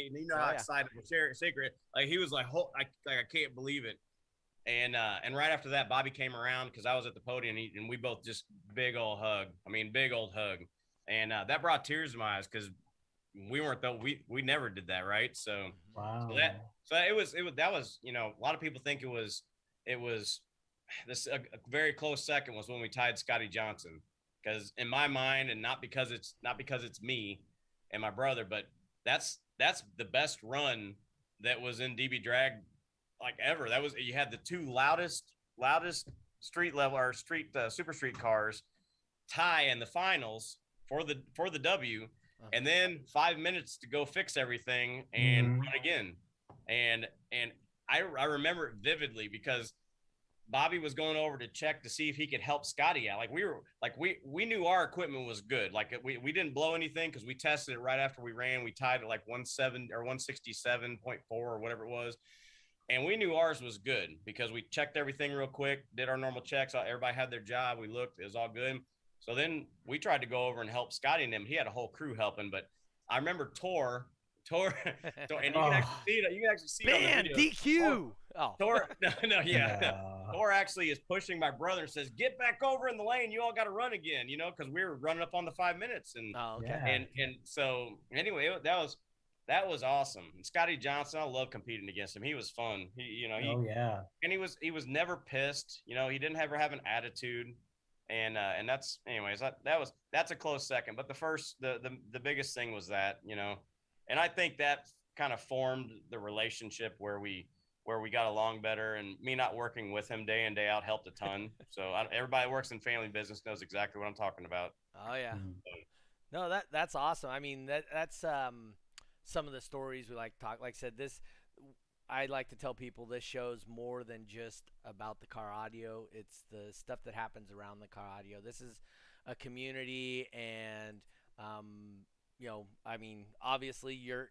excited Shaker, like he was like, I can't believe it. And right after that, Bobby came around because I was at the podium, and we both just big old hug. I mean, big old hug. And that brought tears to my eyes because we never did that, right? So wow. So it was that was, a lot of people think it was this a very close second was when we tied Scotty Johnson, because in my mind, and not because it's me and my brother, but that's the best run that was in DB drag like ever. That was, you had the two loudest street level or super street cars tie in the finals for the W, and then 5 minutes to go fix everything and run again. And I remember it vividly because Bobby was going over to check to see if he could help Scotty out. Like we knew our equipment was good. Like we didn't blow anything because we tested it right after we ran. We tied it like 17 or 167.4 or whatever it was. And we knew ours was good because we checked everything real quick, did our normal checks. Everybody had their job. We looked, it was all good. So then we tried to go over and help Scotty and them. He had a whole crew helping, but I remember Tor, and you can actually see it on the video. DQ. Tor, Tor actually is pushing my brother and says, "Get back over in the lane. You all got to run again," because we were running up on the 5 minutes. And and so anyway, that was awesome. And Scotty Johnson, I love competing against him. He was fun. And he was never pissed. He didn't ever have an attitude. And that's, anyways, that's a close second. But the biggest thing was that, and I think that kind of formed the relationship where we got along better, and me not working with him day in, day out helped a ton. So everybody who works in family business knows exactly what I'm talking about. Oh yeah. No, that's awesome. I mean, that's some of the stories we like to talk. Like I said, I like to tell people this show's more than just about the car audio. It's the stuff that happens around the car audio. This is a community, and I mean, obviously you're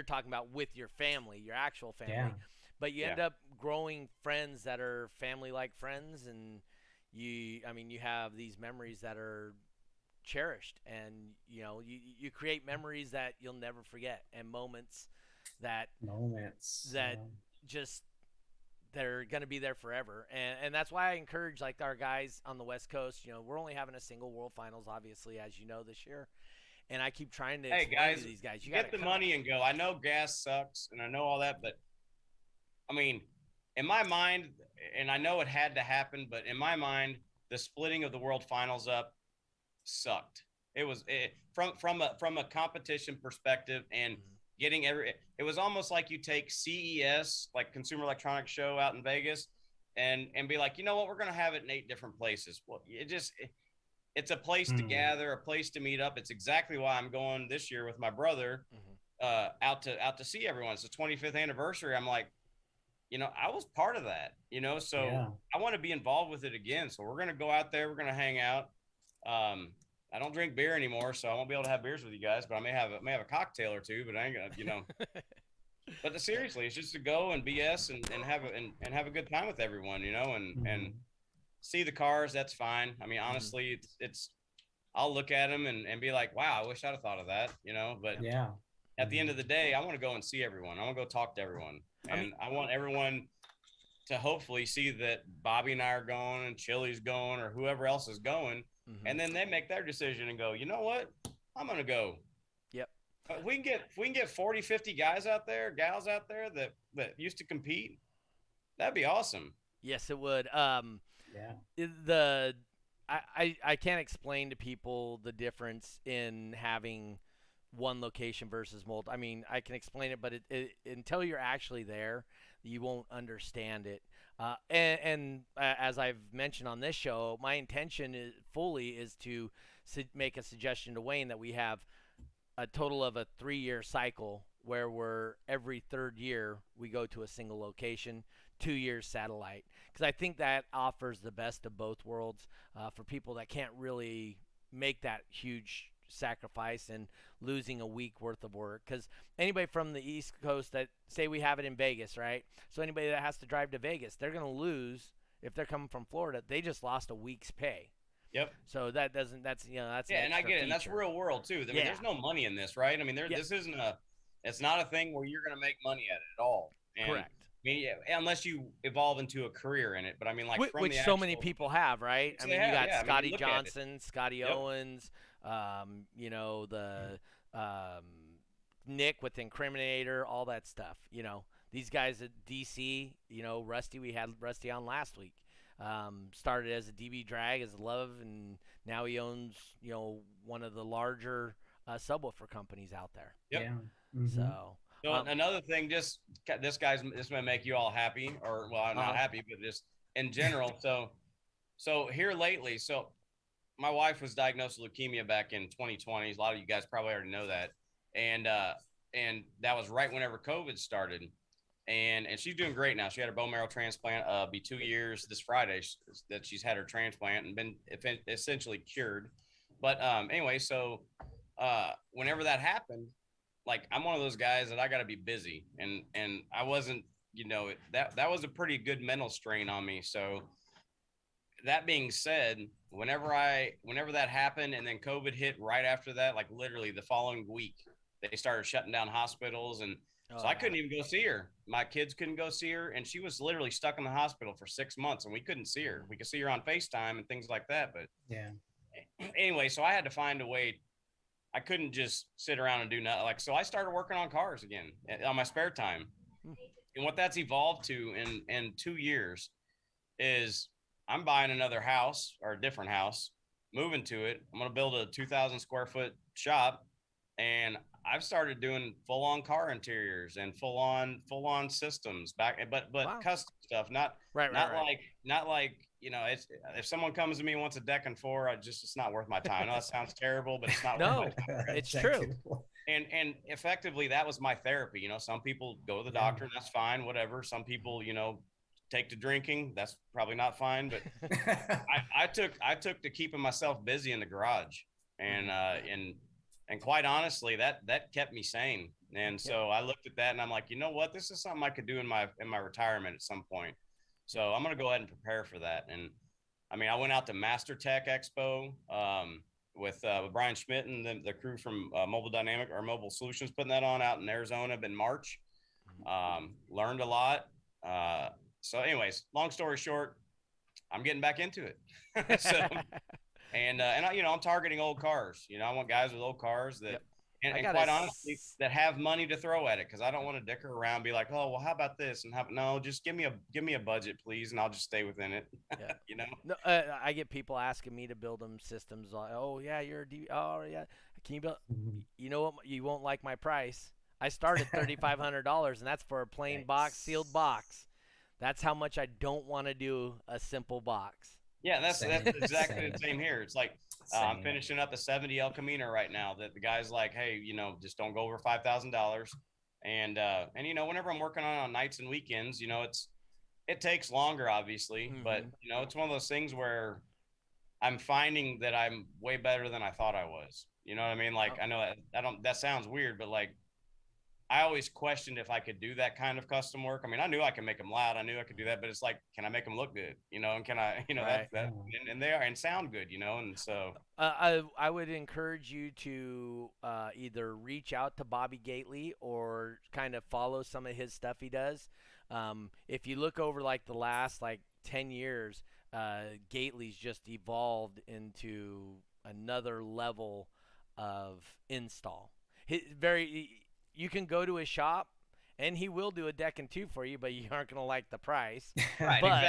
talking about with your family, your actual family, but you end up growing friends that are family-like friends, and you have these memories that are cherished, and you create memories that you'll never forget, and moments that just they're going to be there forever. And that's why I encourage like our guys on the West Coast. We're only having a single World Finals, obviously, as you know, this year, and I keep trying to explain to these guys, you got to get the money and go. I know gas sucks and I know all that, but I mean, in my mind, and I know it had to happen, but in my mind, the splitting of the World Finals up sucked. It was from a competition perspective, and it was almost like you take CES, like Consumer Electronics Show out in Vegas, and be like, you know what, we're going to have it in 8 different places. Well, it's a place to gather, a place to meet up. It's exactly why I'm going this year with my brother out to see everyone. It's the 25th anniversary. I'm like, I was part of that, so I want to be involved with it again. So we're going to go out there. We're going to hang out. I don't drink beer anymore, so I won't be able to have beers with you guys, but I may have a cocktail or two, but I ain't gonna, but seriously, it's just to go and BS and have a good time with everyone, and see the cars. That's fine. I mean, honestly, it's I'll look at them and be like, wow, I wish I'd have thought of that, but at the end of the day, I want to go and see everyone. I want to go talk to everyone. And I want everyone to hopefully see that Bobby and I are going and Chili's going or whoever else is going. And then they make their decision and go, you know what? I'm going to go. Yep. If we can get 40, 50 guys out there, gals out there that used to compete, that'd be awesome. Yes, it would. I can't explain to people the difference in having one location versus multiple. I mean, I can explain it, but until you're actually there, you won't understand it. As I've mentioned on this show, my intention is to make a suggestion to Wayne that we have a total of a 3-year cycle where we're every 3rd year we go to a single location, 2 years satellite, because I think that offers the best of both worlds for people that can't really make that huge sacrifice and losing a week worth of work. Because anybody from the East Coast, that say we have it in Vegas, right? So anybody that has to drive to Vegas, they're going to lose. If they're coming from Florida, they just lost a week's pay. Yep. So that's and I get it, and that's real world too. I mean, there's no money in this, right? I mean, this isn't it's not a thing where you're going to make money at it at all. And, correct. I mean, unless you evolve into a career in it, but I mean, like which so many people have, right? I mean, you got Scotty Johnson, Scotty Owens, the Nick with Incriminator, all that stuff. These guys at DC, Rusty, we had Rusty on last week. Started as a DB drag, as a love, and now he owns, one of the larger subwoofer companies out there. Yep. Yeah. So another thing, this may make you all happy, or well, I'm not happy, but just in general. So here lately, so my wife was diagnosed with leukemia back in 2020. A lot of you guys probably already know that, and that was right whenever COVID started. And she's doing great now. She had her bone marrow transplant. Be 2 years this Friday that she's had her transplant and been essentially cured. But anyway, so whenever that happened, like, I'm one of those guys that I got to be busy, and I wasn't, that was a pretty good mental strain on me. So that being said, whenever that happened, and then COVID hit right after that, like literally the following week, they started shutting down hospitals, and so I couldn't even go see her. My kids couldn't go see her, and she was literally stuck in the hospital for 6 months, and we couldn't see her. We could see her on FaceTime and things like that, but anyway, so I had to find a way. I couldn't just sit around and do nothing. Like, so I started working on cars again on my spare time. And what that's evolved to in 2 years is I'm buying another house, or a different house, moving to it. I'm going to build a 2,000 square foot shop, and I've started doing full-on car interiors and full-on systems but wow. Custom stuff, not like it's, if someone comes to me and wants a deck and 4, it's not worth my time. I know that sounds terrible, but it's not worth my time. It's true. And effectively, that was my therapy. Some people go to the doctor, and that's fine, whatever. Some people, take to drinking. That's probably not fine, but I took to keeping myself busy in the garage, and quite honestly, that kept me sane. And so I looked at that, and I'm like, you know what? This is something I could do in my retirement at some point. So I'm going to go ahead and prepare for that. And I mean, I went out to Master Tech Expo with Brian Schmidt and the crew from Mobile Dynamic or Mobile Solutions, putting that on out in Arizona in March. Learned a lot. So anyways, long story short, I'm getting back into it. And I'm targeting old cars. I want guys with old cars that, and quite honestly, that have money to throw at it. Cause I don't want to dicker around, and be like, oh, well, how about this? And no, just give me a budget, please. And I'll just stay within it. Yeah. No, I get people asking me to build them systems. Like, oh yeah, you're oh yeah. Can you build, you know what? You won't like my price. I started $3,500, and that's for a plain box, sealed box. That's how much I don't want to do a simple box. Yeah, that's exactly Same. the same here. It's like I'm finishing up a 70 El Camino right now. That the guy's like, hey, just don't go over $5,000. And whenever I'm working on nights and weekends, it takes longer, obviously, but it's one of those things where I'm finding that I'm way better than I thought I was. You know what I mean? Like, I know that sounds weird, but like, I always questioned if I could do that kind of custom work. I mean, I knew I could make them loud. I knew I could do that, but it's like, can I make them look good? And can I, Right. and they are, and sound good, and so. I would encourage you to either reach out to Bobby Gately or kind of follow some of his stuff he does. If you look over like the last 10 years, Gately's just evolved into another level of install. You can go to his shop and he will do a deck and two for you, but you aren't going to like the price. Right, but,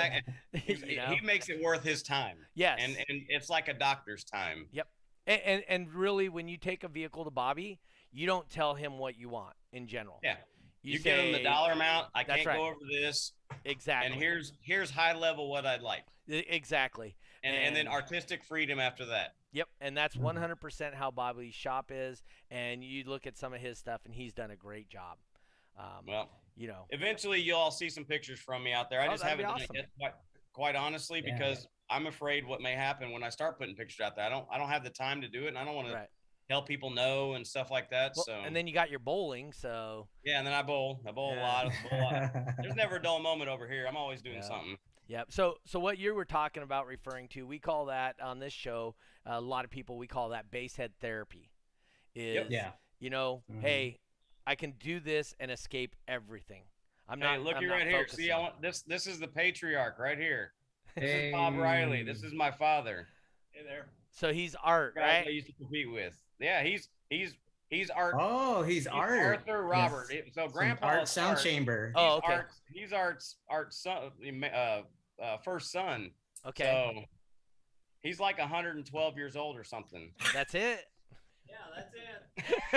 exactly. He makes it worth his time. Yes. And it's like a doctor's time. Yep. And really, when you take a vehicle to Bobby, you don't tell him what you want in general. Yeah. You say, give him the dollar amount. I can't right. go over this. Exactly. And here's high level what I'd like. Exactly. And then artistic freedom after that. Yep, and that's 100% how Bobby's shop is. And you look at some of his stuff, and he's done a great job. Eventually you'll all see some pictures from me out there. I just haven't done it yet, quite honestly, because I'm afraid what may happen when I start putting pictures out there. I don't have the time to do it, and I don't want to help people know and stuff like that. Well, so and then you got your bowling, so yeah, and then I bowl a lot. There's never a dull moment over here. I'm always doing something. Yep. So what you were talking about, referring to, we call that on this show, a lot of people, we call that base head therapy. Hey, I can do this and escape everything. Looky right here. See, I want this. This is the patriarch right here. This is Bob Riley. This is my father. Hey there. So he's Art, right? I used to compete with. Yeah, he's Art. Oh, he's Art. Arthur Robert. Yes. So Grandpa Art Sound Chamber. Oh, okay. He's Art's son, first son. Okay. So he's like 112 years old or something. That's it. Yeah, that's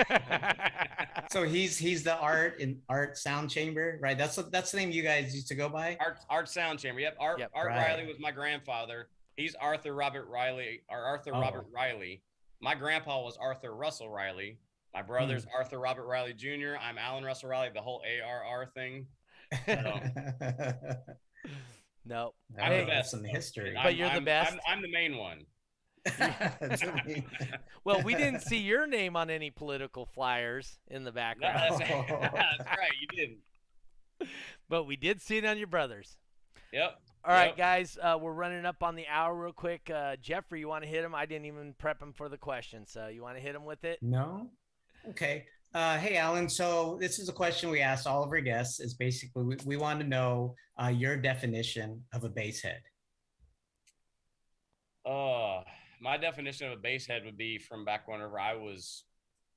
it. So he's the Art Sound Chamber, right? That's the name you guys used to go by. Art Sound Chamber. Yep. Art Riley was my grandfather. He's Arthur Robert Riley. Robert Riley. My grandpa was Arthur Russell Riley. My brother's Arthur Robert Riley Jr. I'm Alan Russell Riley. The whole ARR thing. So. No, I'm the best. Some history. But you're the best. I'm the main one. Well, we didn't see your name on any political flyers in the background. That's right, you didn't. But we did see it on your brother's. Yep. All right, guys, we're running up on the hour real quick. Jeffrey, you want to hit him? I didn't even prep him for the question, so you want to hit him with it? No? Okay. Hey, Alan, so this is a question we asked all of our guests. Is basically we want to know your definition of a bass head. My definition of a bass head would be from back whenever I was,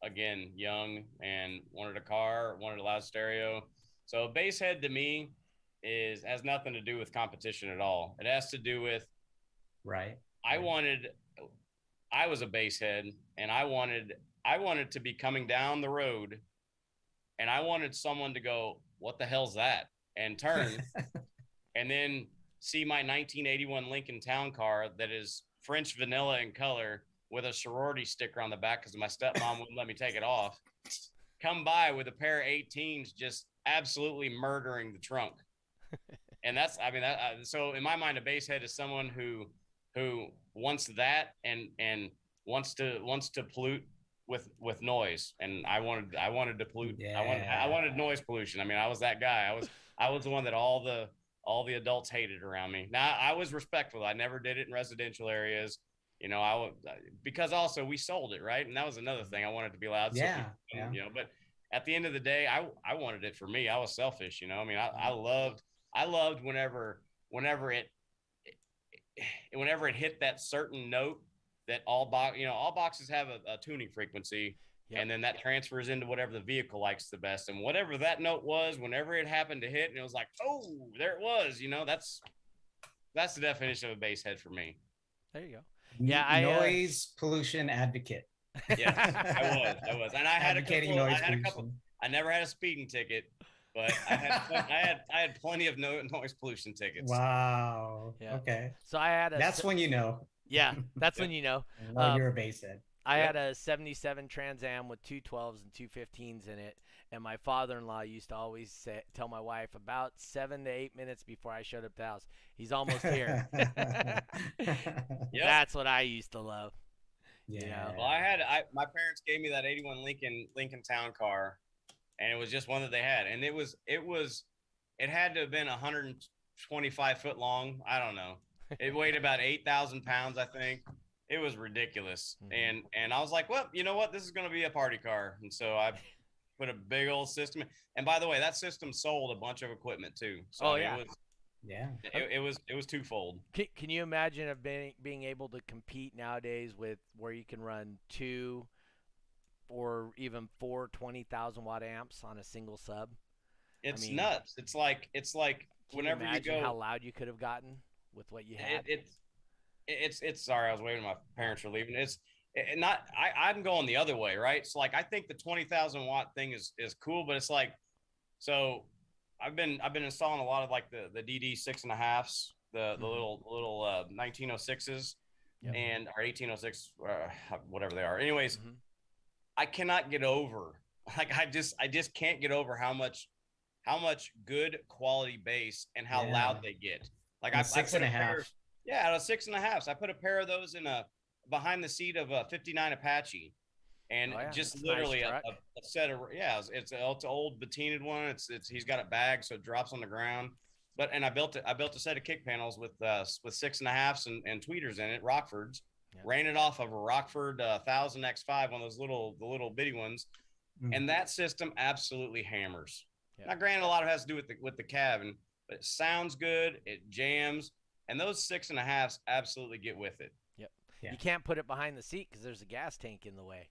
again, young and wanted a car, wanted a loud stereo. So a bass head to me has nothing to do with competition at all. It has to do with, I was a bass head, and I wanted to be coming down the road, and I wanted someone to go, what the hell's that? And turn and then see my 1981 Lincoln Town Car that is French vanilla in color with a sorority sticker on the back because my stepmom wouldn't let me take it off, come by with a pair of 18s just absolutely murdering the trunk. And so in my mind, a bass head is someone who wants that and wants to pollute with noise. And I wanted to pollute. I wanted noise pollution. I mean, I was that guy. I was the one that all the adults hated around me. Now I was respectful. I never did it in residential areas. Because also we sold it, right? And that was another thing. I wanted to be loud. But at the end of the day, I wanted it for me. I was selfish, I mean, I loved whenever it hit that certain note that all boxes have a tuning frequency. Yep. And then that transfers into whatever the vehicle likes the best. And whatever that note was, whenever it happened to hit, and it was like, oh, there it was, that's the definition of a bass head for me. There you go. Yeah. Noise pollution advocate. Yes, I was. And I had a couple. I never had a speeding ticket, but I had plenty of noise pollution tickets. Wow. Yeah. Okay. So I had a. That's when you know. Yeah, that's when you know. Well, you're a base head. I had a 77 Trans Am with 212s and 215s in it, and my father-in-law used to always tell my wife about 7 to 8 minutes before I showed up at the house, he's almost here. That's what I used to love. Yeah. You know? Well, my parents gave me that 81 Lincoln Town car, and it was just one that they had, and it had to have been 125 foot long. I don't know. It weighed about 8,000 pounds, I think. It was ridiculous. Mm-hmm. And I was like, well, you know what? This is going to be a party car. And so I put a big old system. And by the way, that system sold a bunch of equipment too. So it was twofold. Can you imagine being able to compete nowadays with where you can run 2 or even 4 20,000 watt amps on a single sub? It's nuts. It's like whenever you go, how loud you could have gotten with what you had. It's sorry, I was waiting. My parents were leaving. I'm going the other way, right? So like, I think the 20,000 watt thing is cool, but it's like, so I've been installing a lot of like the DD 6.5s, the little 1906s, and or 1806, whatever they are. Anyways, I cannot get over, like, I just can't get over how much good quality bass and how loud they get. Like I 6.5. Yeah, out of 6.5s. I put a pair of those in behind the seat of a 59 Apache, and just literally nice a set of it's an old patinaed one. He's got it bagged so it drops on the ground. And I built a set of kick panels with 6.5s and tweeters in it, Rockfords. Yeah. Ran it off of a Rockford 1000 X5, one of those little bitty ones, and that system absolutely hammers. Yeah. Now, granted, a lot of it has to do with the cabin, but it sounds good. It jams. And those 6.5s absolutely get with it. Yep. Yeah. You can't put it behind the seat because there's a gas tank in the way.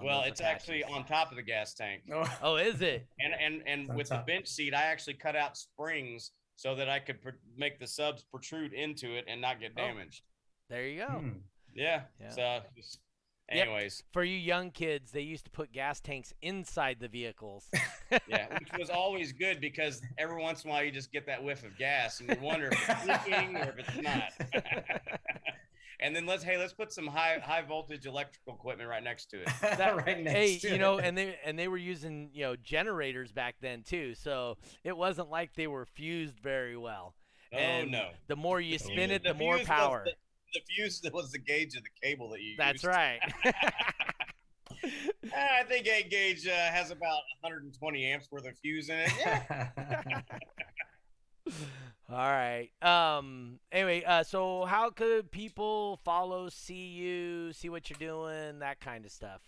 Well, it's actually on top of the gas tank. Oh, is it? And with the bench seat, I actually cut out springs so that I could make the subs protrude into it and not get damaged. There you go. Yeah. So, anyways. For you young kids, they used to put gas tanks inside the vehicles. Yeah, which was always good because every once in a while you just get that whiff of gas and you wonder if it's leaking or if it's not. And then let's put some high voltage electrical equipment right next to it. And they were using generators back then too, so it wasn't like they were fused very well. No. The more you spin it, the more power. The fuse was the gauge of the cable that you used. That's right. I think 8 gauge has about 120 amps worth of fuse in it. Yeah. All right. Anyway, so how could people follow, see you, see what you're doing, that kind of stuff?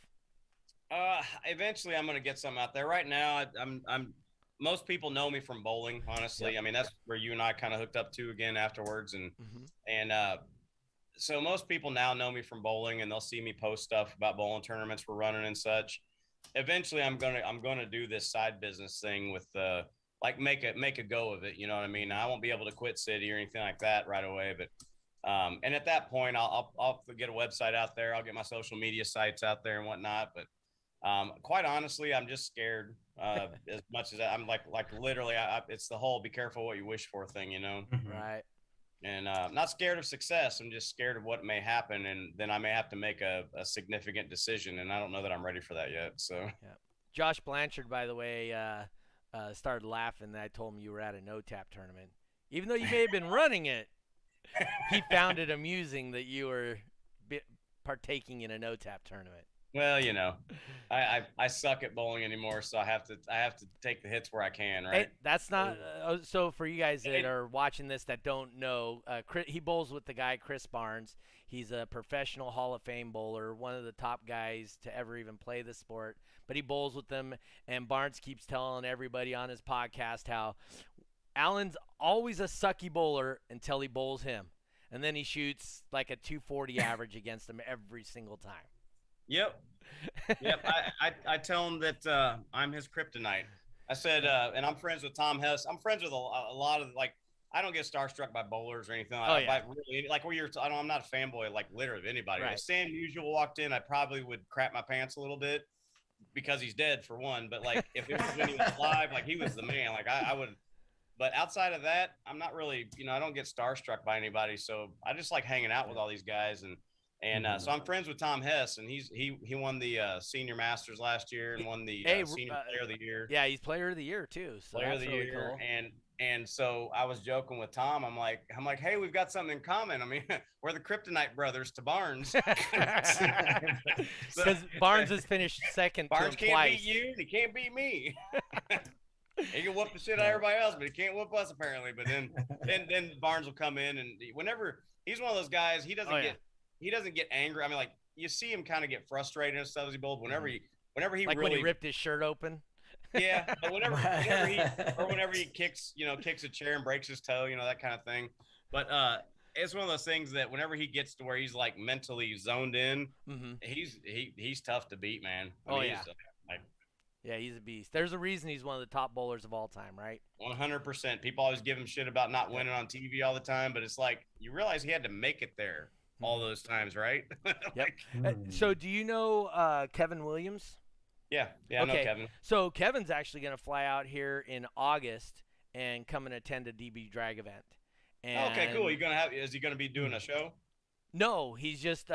Eventually, I'm gonna get something out there. Right now, I'm. Most people know me from bowling. Honestly, I mean that's where you and I kind of hooked up to again afterwards, and so most people now know me from bowling, and they'll see me post stuff about bowling tournaments we're running and such. Eventually, I'm gonna do this side business thing with like make a go of it. You know what I mean? Now, I won't be able to quit City or anything like that right away, but and at that point, I'll get a website out there. I'll get my social media sites out there and whatnot. But quite honestly, I'm just scared as much as I'm like literally, it's the whole "be careful what you wish for" thing, you know? Right. And I'm not scared of success. I'm just scared of what may happen, and then I may have to make a significant decision, and I don't know that I'm ready for that yet. So, yeah. Josh Blanchard, by the way, started laughing that I told him you were at a no-tap tournament, even though you may have been running it. He found it amusing that you were partaking in a no-tap tournament. Well, you know, I suck at bowling anymore, so I have to take the hits where I can, right? Hey, that's not so for you guys that are watching this that don't know. He bowls with the guy Chris Barnes. He's a professional Hall of Fame bowler, one of the top guys to ever even play the sport. But he bowls with them, and Barnes keeps telling everybody on his podcast how Alan's always a sucky bowler until he bowls him, and then he shoots like a 240 average against him every single time. Yep. I tell him that I'm his kryptonite. I said, and I'm friends with Tom Hess. I'm friends with a lot of, like, I don't get starstruck by bowlers or anything. I'm not a fanboy, like, literally of anybody. Right. If Sam Musial walked in, I probably would crap my pants a little bit. because he's dead for one, but like if it was when he was alive, like he was the man. Like I would. But outside of that, I'm not really, I don't get starstruck by anybody. So I just like hanging out with all these guys, and so I'm friends with Tom Hess, and he won the senior masters last year and won the senior player of the year. Yeah, he's player of the year too. So Player that's of the really year, cool. and so I was joking with Tom. I'm like, hey, we've got something in common. I mean, we're the Kryptonite brothers to Barnes. Because Barnes has finished second. Barnes to him can't twice. beat you, and he can't beat me. He can whoop the shit out of everybody else, but he can't whoop us apparently. But then Barnes will come in, and whenever he's one of those guys, he doesn't get angry. I mean, like you see him kind of get frustrated and stuff as he bowls. Whenever he like really, when he ripped his shirt open. Yeah, but whenever he kicks a chair and breaks his toe, that kind of thing. But it's one of those things that whenever he gets to where he's like mentally zoned in, he's tough to beat, man. Yeah, he's a beast. There's a reason he's one of the top bowlers of all time, right? 100%. People always give him shit about not winning on TV all the time, but it's like you realize he had to make it there all those times, right? Yep. So do you know Kevin Williams? Yeah, I know Kevin. So Kevin's actually going to fly out here in August and come and attend a DB Drag event. And okay, cool. Is he going to be doing a show? No, he's just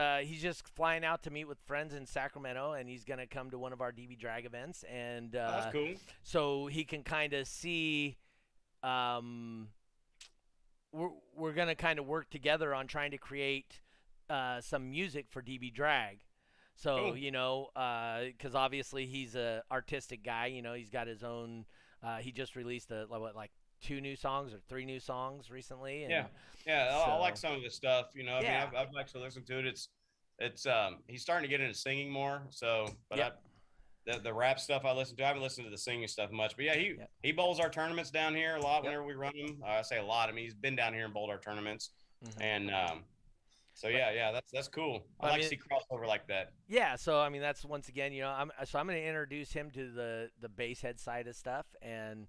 flying out to meet with friends in Sacramento, and he's going to come to one of our DB Drag events, and that's cool. So he can kind of see. We're going to kind of work together on trying to create some music for DB Drag. So, cool. Because obviously he's a artistic guy. He's got his own. He just released like 2 new songs or 3 new songs recently. And I like some of his stuff. I mean, I've actually listened to it. It's he's starting to get into singing more. So, but the rap stuff I listen to. I haven't listened to the singing stuff much. But yeah, he bowls our tournaments down here a lot whenever we run them. I say a lot. I mean, he's been down here and bowled our tournaments, and so that's cool. I like to see crossover like that. Yeah, so I mean that's once again, I'm going to introduce him to the bass head side of stuff, and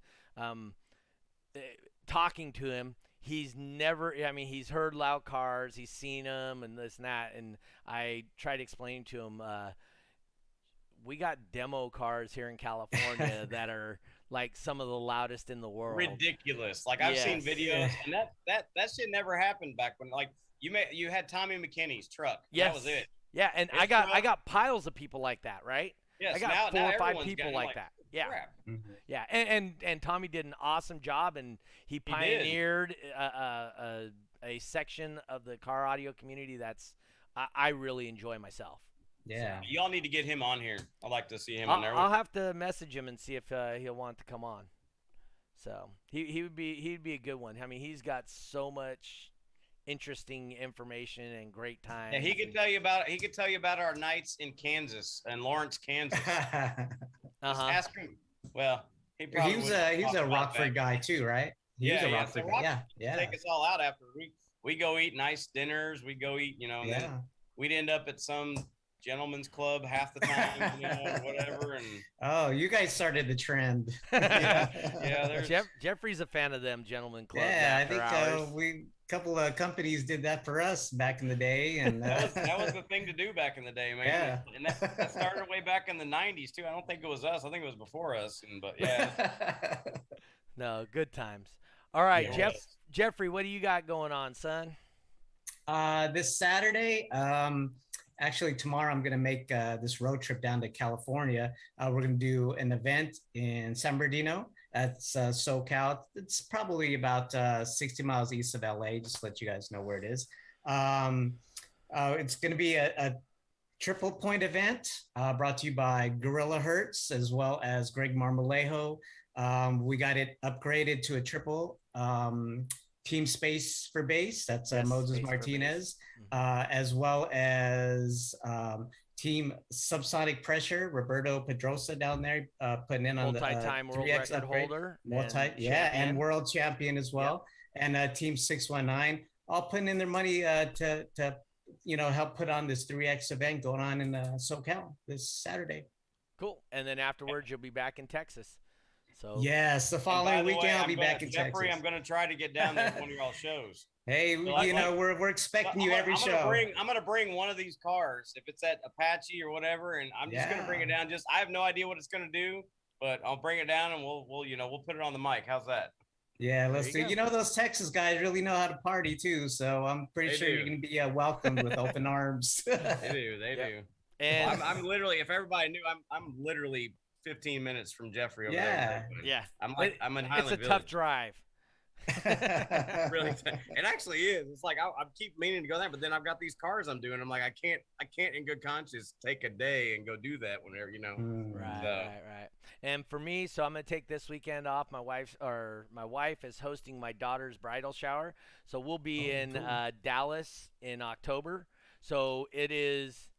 talking to him, he's heard loud cars, he's seen them and this and that, and I try to explain to him, we got demo cars here in California that are like some of the loudest in the world. Ridiculous. Like I've seen videos, and that shit never happened back when you had Tommy McKinney's truck. Yes. That was it. Yeah, and I got piles of people like that, right? Yes, I got now 4 or 5 people like that. Yeah. Yeah, and Tommy did an awesome job, and he pioneered a section of the car audio community that's I really enjoy myself. Yeah. So, y'all need to get him on here. I'd like to see him on there. I'll have to message him and see if he'll want to come on. So he'd be a good one. I mean, he's got so much interesting information and great time. Yeah, he could tell you about our nights in Kansas and Lawrence, Kansas. Just ask him. Well, he's a Rockford guy too, right? He's a Rockford guy. Yeah. Take us all out after we go eat nice dinners. We go eat, and then we'd end up at some gentleman's club half the time, whatever. And you guys started the trend. Jeffrey's a fan of them gentleman clubs. Yeah, I think couple of companies did that for us back in the day, and that was the thing to do back in the day, man. Yeah. And that started way back in the 90s too. I don't think it was us. I think it was before us. But yeah. No, good times. All right, Jeffrey, what do you got going on, son? This Saturday, actually tomorrow, I'm going to make this road trip down to California. We're going to do an event in San Bernardino. That's SoCal. It's probably about 60 miles east of LA, just to let you guys know where it is. It's going to be a triple point event brought to you by Gorilla Hertz, as well as Greg Marmolejo. We got it upgraded to a triple Team Space for bass. That's Moses Martinez, as well as Team Subsonic Pressure, Roberto Pedrosa down there, putting in on the multi-time world record holder, and world champion as well, and Team 619, all putting in their money to help put on this 3X event going on in SoCal this Saturday. Cool. And then afterwards, you'll be back in Texas. So Yes, the And by following the way, weekend I'll I'm be gonna- back in Jeffrey, Texas. I'm going to try to get down there to one of y'all shows. Hey, So you know, we're expecting you every show. I'm gonna bring one of these cars, if it's at Apache or whatever, and I'm just gonna bring it down. I have no idea what it's gonna do, but I'll bring it down and we'll put it on the mic. How's that? Yeah, let's do. you go. You know, those Texas guys really know how to party too, so I'm pretty They sure do. you're gonna be welcomed with open arms. They do. And I'm literally, if everybody knew, I'm literally 15 minutes from Jeffrey over there. yeah, I'm in Highland it's a Village. tough drive. Really, it actually is. It's like I keep meaning to go there, but then I've got these cars I'm doing. I'm like, I can't in good conscience take a day and go do that whenever, Right. And for me, so I'm gonna take this weekend off. My wife is hosting my daughter's bridal shower, so we'll be in Dallas in October. So it is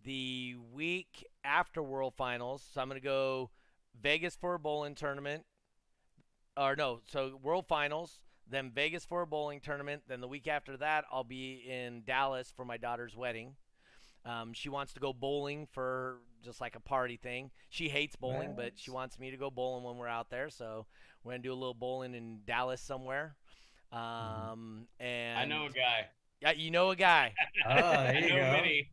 the week after World Finals. So I'm gonna go Vegas for a bowling tournament. So World Finals, then Vegas for a bowling tournament. Then the week after that, I'll be in Dallas for my daughter's wedding. She wants to go bowling for just like a party thing. She hates bowling, but she wants me to go bowling when we're out there. So we're going to do a little bowling in Dallas somewhere. And I know a guy. Yeah, you know a guy. Oh, there I you know go. many.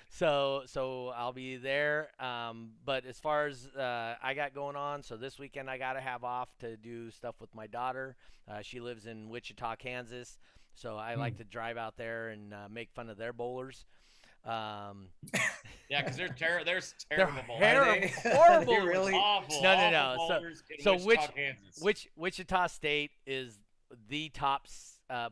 So I'll be there. But as far as I got going on, so this weekend I got to have off to do stuff with my daughter. She lives in Wichita, Kansas. So I like to drive out there and make fun of their bowlers. Yeah, because they're terrible. They're horrible. They really? Awful. No. Awful bowlers in So Wichita, Kansas. Wichita State is the top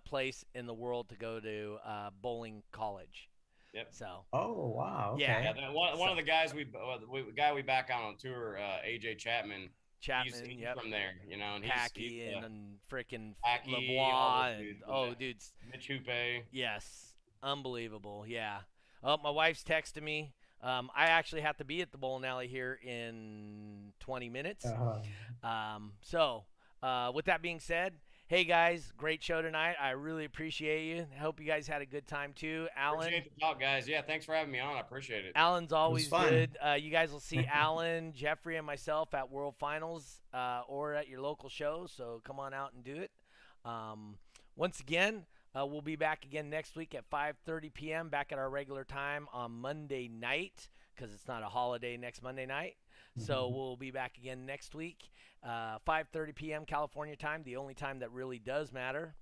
place in the world to go to bowling college. Yep. So. Oh wow. Okay. Yeah. One of the guys we back on tour, AJ Chapman. He's from there, and Packy and freaking Packy, Lavoie and dude, Mitch Hoope. Yes, unbelievable. Yeah. Oh, my wife's texting me. I actually have to be at the bowling alley here in 20 minutes. So with that being said, hey guys, great show tonight. I really appreciate you. I hope you guys had a good time too. Alan. Appreciate the talk, guys. Yeah, thanks for having me on. I appreciate it. Alan's always good. You guys will see Alan, Jeffrey, and myself at World Finals or at your local show. So come on out and do it. Once again, we'll be back again next week at 5:30 p.m. back at our regular time on Monday night because it's not a holiday next Monday night. So we'll be back again next week, 5:30 p.m. California time, the only time that really does matter.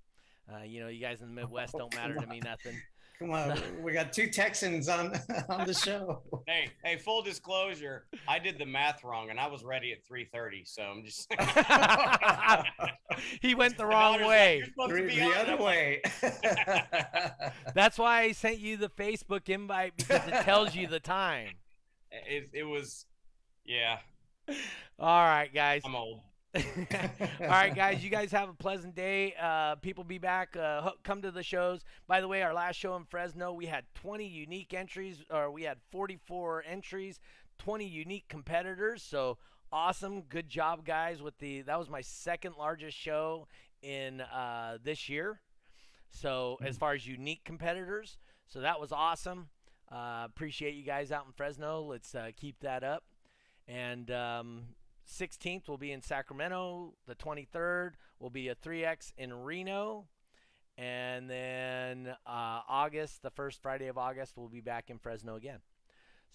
You guys in the Midwest don't matter to me nothing. Come on, we got two Texans on the show. Hey, full disclosure, I did the math wrong and I was ready at 3:30, so I'm just He went the wrong way. The other way. That's why I sent you the Facebook invite because it tells you the time. It was, yeah. All right, guys. I'm old. All right, guys. You guys have a pleasant day. People be back. Come to the shows. By the way, our last show in Fresno, we had 20 unique entries, or we had 44 entries, 20 unique competitors. So awesome. Good job, guys. That was my second largest show in this year. So as far as unique competitors, so that was awesome. Appreciate you guys out in Fresno. Let's keep that up. And 16th will be in Sacramento. The 23rd will be a 3X in Reno. And then August, the first Friday of August, we'll be back in Fresno again.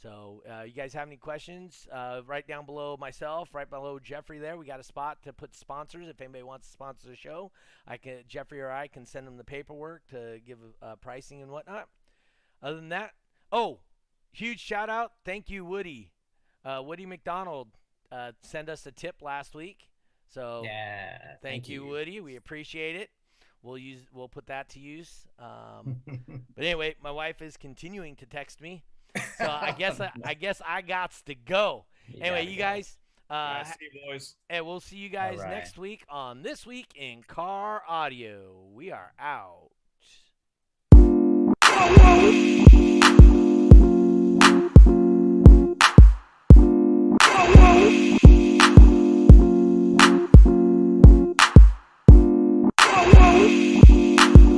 So you guys have any questions? Right down below myself, right below Jeffrey there, we got a spot to put sponsors. If anybody wants to sponsor the show, Jeffrey or I can send them the paperwork to give pricing and whatnot. Other than that, huge shout out. Thank you, Woody. Woody McDonald sent us a tip last week. So yeah, thank you, Woody. We appreciate it. We'll put that to use. But anyway, my wife is continuing to text me. So I guess I got to go. Anyway, you guys. See you, boys. And we'll see you guys next week on This Week in Car Audio. We are out.